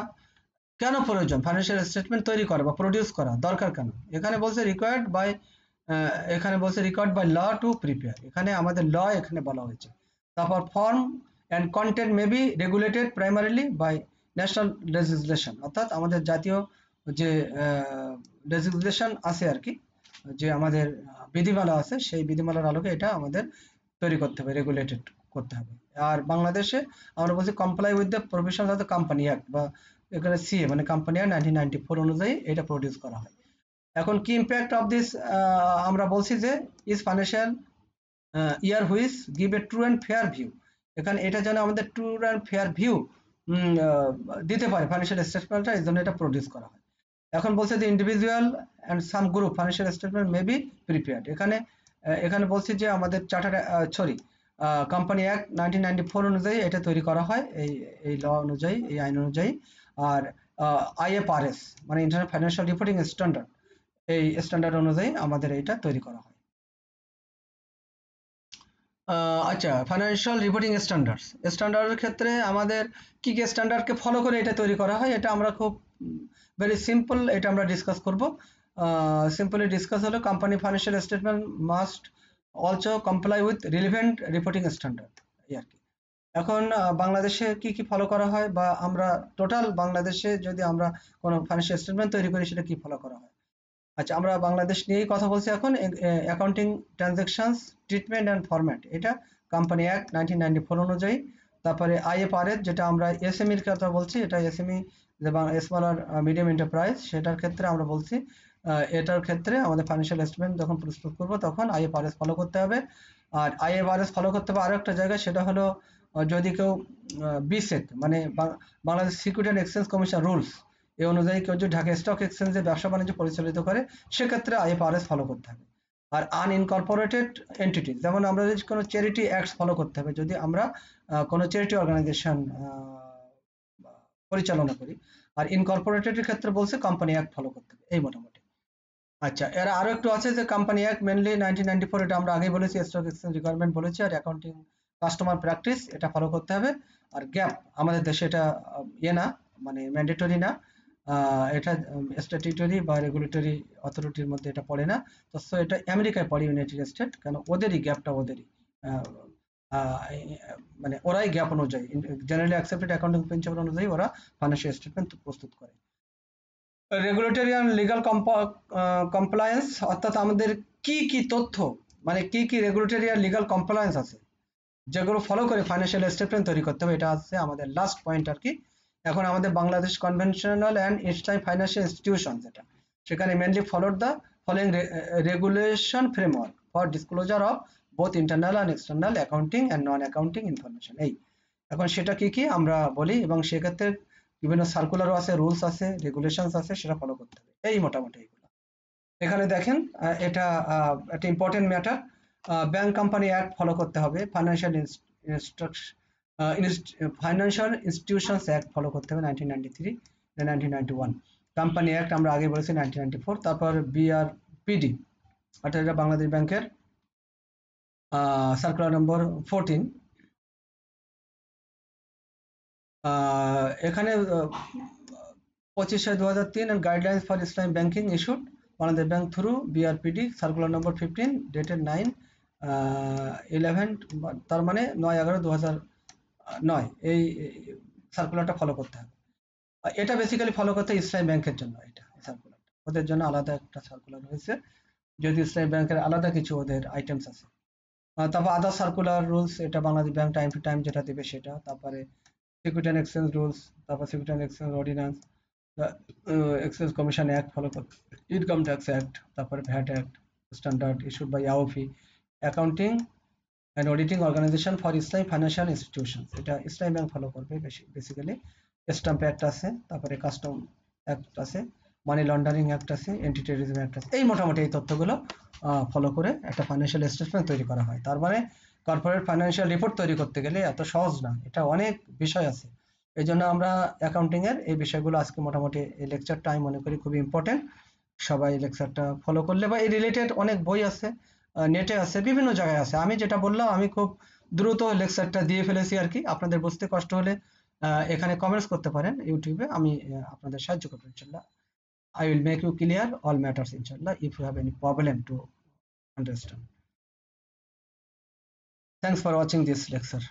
A: কেন প্রয়োজন ফাইন্যান্সিয়াল স্টেটমেন্ট তৈরি করা বা প্রডিউস করা দরকার কেন, এখানে বলছে রিকোয়ার্ড বাই, এখানে বলছে required by law to prepare, এখানে আমাদের ল এখানে বলা হয়েছে। তারপর form and content may be regulated primarily by national legislation, অর্থাৎ আমাদের জাতীয় যে লেজিসলেশন আছে আর কি, যে আমাদের বিধিমালা আছে, সেই বিধিমালার আলোকে এটা আমাদের তৈরি করতে হবে, রেগুলেটেড করতে হবে। আর বাংলাদেশে আমরা বলছি comply with the provisions of the company act, বা এখানে সিএ মানে কোম্পানি অ্যাক্ট 1994 অনুযায়ী এটা প্রডিউস করা হয়। এখন কি ইম্প্যাক্ট অফ দিস, আমরা বলছি যে is financial year which give a true and fair view, এখানে এটা যেন আমাদের ট্রু অ্যান্ড ফেয়ার ভিউ দিতে পারে ফাইন্যান্সিয়াল স্টেটমেন্টটা, এই জন্য এটা প্রডিউস করা হয়। এখন বলছে যে individual and some group financial statement may be prepared, এখানে বলছি যে আমাদের চার্টার কোম্পানি অ্যাক্ট 1994 অনুযায়ী এটা তৈরি করা হয়, এই ল অনুযায়ী, এই আইন অনুযায়ী। আর আইএফআরএস মানে ইন্টারন্যাশনাল ফাইন্যান্সিয়াল রিপোর্টিং স্ট্যান্ডার্ড, এই স্ট্যান্ডার্ড অনুযায়ী আমাদের এইটা তৈরি করা হয়। আচ্ছা, ফাইন্যান্সিয়াল রিপোর্টিং স্ট্যান্ডার্ডস স্ট্যান্ডার্ডের ক্ষেত্রে আমাদের কি কি স্ট্যান্ডার্ডকে ফলো করে এটা তৈরি করা হয়, এটা আমরা খুব ভেরি সিম্পল এটা আমরা ডিসকাস করব। সিম্পলি ডিসকাস হলো company financial statement must also comply with relevant reporting standard, এই আর কি। এখন বাংলাদেশে কি কি ফলো করা হয়, বা আমরা টোটাল বাংলাদেশে যদি আমরা কোনো ফাইন্যান্সিয়াল স্টেটমেন্ট তৈরি করি সেটা কি ফলো করা হয়। আচ্ছা, আমরা বাংলাদেশ নিয়েই কথা বলছি এখন। Accounting transactions treatment and format, এটা কোম্পানি অ্যাক্ট 1994 অনুযায়ী। তারপরে আইএফআরএস, যেটা আমরা এসএমইর কথা বলছি, এটা এসএমই যে স্মল আর মিডিয়াম এন্টারপ্রাইজ, সেটার ক্ষেত্রে আমরা বলছি এটার ক্ষেত্রে আমাদের ফাইন্যান্সিয়াল স্টেটমেন্ট যখন প্রস্তুত করব তখন আইএফআরএস ফলো করতে হবে। আর আইএফআরএস ফলো করতে হবে আরো একটা জায়গায়, সেটা হলো যদি কেউ বিসেক মানে Bangladesh security and exchange commission rules এই অনুযায়ী কেউ যদি ঢাকা স্টক এক্সচেঞ্জে ব্যবসা বাণিজ্য পরিচালিত করে সেক্ষেত্রে আইএফআরএস ফলো করতে হবে। আর আনইনকর্পোরেটেড এন্টিটি, যেমন আমরা যদি কোনো চ্যারিটি অ্যাক্ট ফলো করতে হবে, যদি আমরা কোনো চ্যারিটি অর্গানাইজেশন পরিচালনা করি। আর ইনকর্পোরেটেডের ক্ষেত্রে বলছে কোম্পানি অ্যাক্ট ফলো করতে হবে, এই মোটামুটি। আচ্ছা, এর আরো একটু আছে যে কোম্পানি অ্যাক্ট মেনলি 1994, এটা আমরা আগেই বলেছি, স্টক এক্সচেঞ্জ রিকোয়ারমেন্ট বলেছি। আর অ্যাকাউন্টিং কাস্টমার প্র্যাকটিস, এটা ফলো করতে হবে। আর গ্যাপ আমাদের দেশে এটা ইয়ে না, মানে ম্যান্ডেটরি না, এটা স্ট্যাটিউটরি বা রেগুলেটরি অথরিটির মধ্যে এটা পড়ে না। তো এটা আমেরিকায় পড়ে, ইউনাইটেড স্টেট, কেন ওদেরই গ্যাপটা ওদেরই আহ, আহ, মানে ওরাই গ্যাপ অনুযায়ী জেনারেলি অ্যাকসেপ্টেড অ্যাকাউন্টিং প্রিন্সিপাল অনুযায়ী ওরা ফাইন্যান্সিয়াল স্টেটমেন্ট প্রস্তুত করে। রেগুলেটরি অ্যান্ড লিগাল কমপ্লায়েন্স, অর্থাৎ আমাদের কি কি তথ্য, মানে কি কি রেগুলেটরি আর লিগাল কমপ্লায়েন্স আছে যেগুলো ফলো করে ফাইন্যান্সিয়াল স্টেটমেন্ট তৈরি করতে হবে, এটা আছে আমাদের লাস্ট পয়েন্ট আর কি। এখন আমাদের বাংলাদেশ কনভেনশনাল অ্যান্ড ইনস্টাইন ফাইন্যান্সিয়াল ইনস্টিটিউশন, যেটা সেখানে mainly followed the following regulation framework for disclosure of both internal and external accounting and non accounting information. এই এখন সেটা কি কি আমরা বলি, এবং সেক্ষেত্রে বিভিন্ন সার্কুলারও আছে, রুলস আছে, রেগুলেশনস আছে, সেটা ফলো করতে হবে, এই মোটামুটি এইগুলো। এখানে দেখেন এটা একটা important matter. Bank company act follow করতে হবে, ফাইন্যান্সিয়াল ইনস্টিটিউশনস অ্যাক্ট ফলো করতে হবে 1993, 1991। কোম্পানি অ্যাক্ট আমরা আগে বলেছি 1994। তারপর বিআরপিডি, অর্থাৎ এটা বাংলাদেশ ব্যাংকের সার্কুলার নম্বর 14। এখানে 25/2003 and guidelines for Islamic banking issued Bangladesh bank through BRPD circular number 15 dated 9/11, তার মানে 9/11/2009, এই সার্কুলারটা ফলো করতে হবে। এটা বেসিক্যালি ফলো করতে ইসলামী ব্যাংকের জন্য, এটা সার্কুলার ওদের জন্য আলাদা একটা সার্কুলার হয়েছে, যদি ইসলামী ব্যাংকের আলাদা কিছু ওদের আইটেমস আছে। তারপর আদার সার্কুলার রুলস, এটা Bangladesh bank time to time যেটা দেবে সেটা। তারপরে সিকিউরিটি অ্যান্ড এক্সচেঞ্জ রুলস, তারপর security and exchange ordinance, exchange commission act follow করতে, ইনকাম ট্যাক্স অ্যাক্ট, তারপরে VAT act, standard issued by AAOIFI, accounting and auditing organisation for Islamic financial institution, এটা ইসলামী ব্যাংক ফলো করবে বেসিক্যালি। স্ট্যাম্প অ্যাক্ট আছে, তারপরে কাস্টম অ্যাক্ট আছে, মানি লন্ডারিং অ্যাক্ট আছে, অ্যান্টি টেররিজম অ্যাক্ট আছে, এই মোটামুটি এই তথ্যগুলো ফলো করে একটা ফাইন্যান্সিয়াল স্টেটমেন্ট তৈরি করা হয়। তার মানে কর্পোরেট ফাইন্যান্সিয়াল রিপোর্ট তৈরি করতে গেলে এত সহজ না, এটা অনেক বিষয় আছে। এই জন্য আমরা অ্যাকাউন্টিং এর এই বিষয়গুলো আজকে মোটামুটি এই লেকচারটা আমি মনে করি খুবই ইম্পর্টেন্ট। সবাই লেকচারটা ফলো করলে, বা এই রিলেটেড অনেক বই আছে, নেটে আছে, বিভিন্ন জায়গায় আছে। আমি যেটা বললাম আমি খুব দ্রুত লেকচারটা দিয়ে ফেলেছি আর কি। আপনাদের বুঝতে কষ্ট হলে এখানে কমেন্টস করতে পারেন ইউটিউবে, আমি আপনাদের সাহায্য করবো ইনশাল্লাহ। I will make you clear all matters inshallah if you have any problem to understand. Thanks for watching this lecture.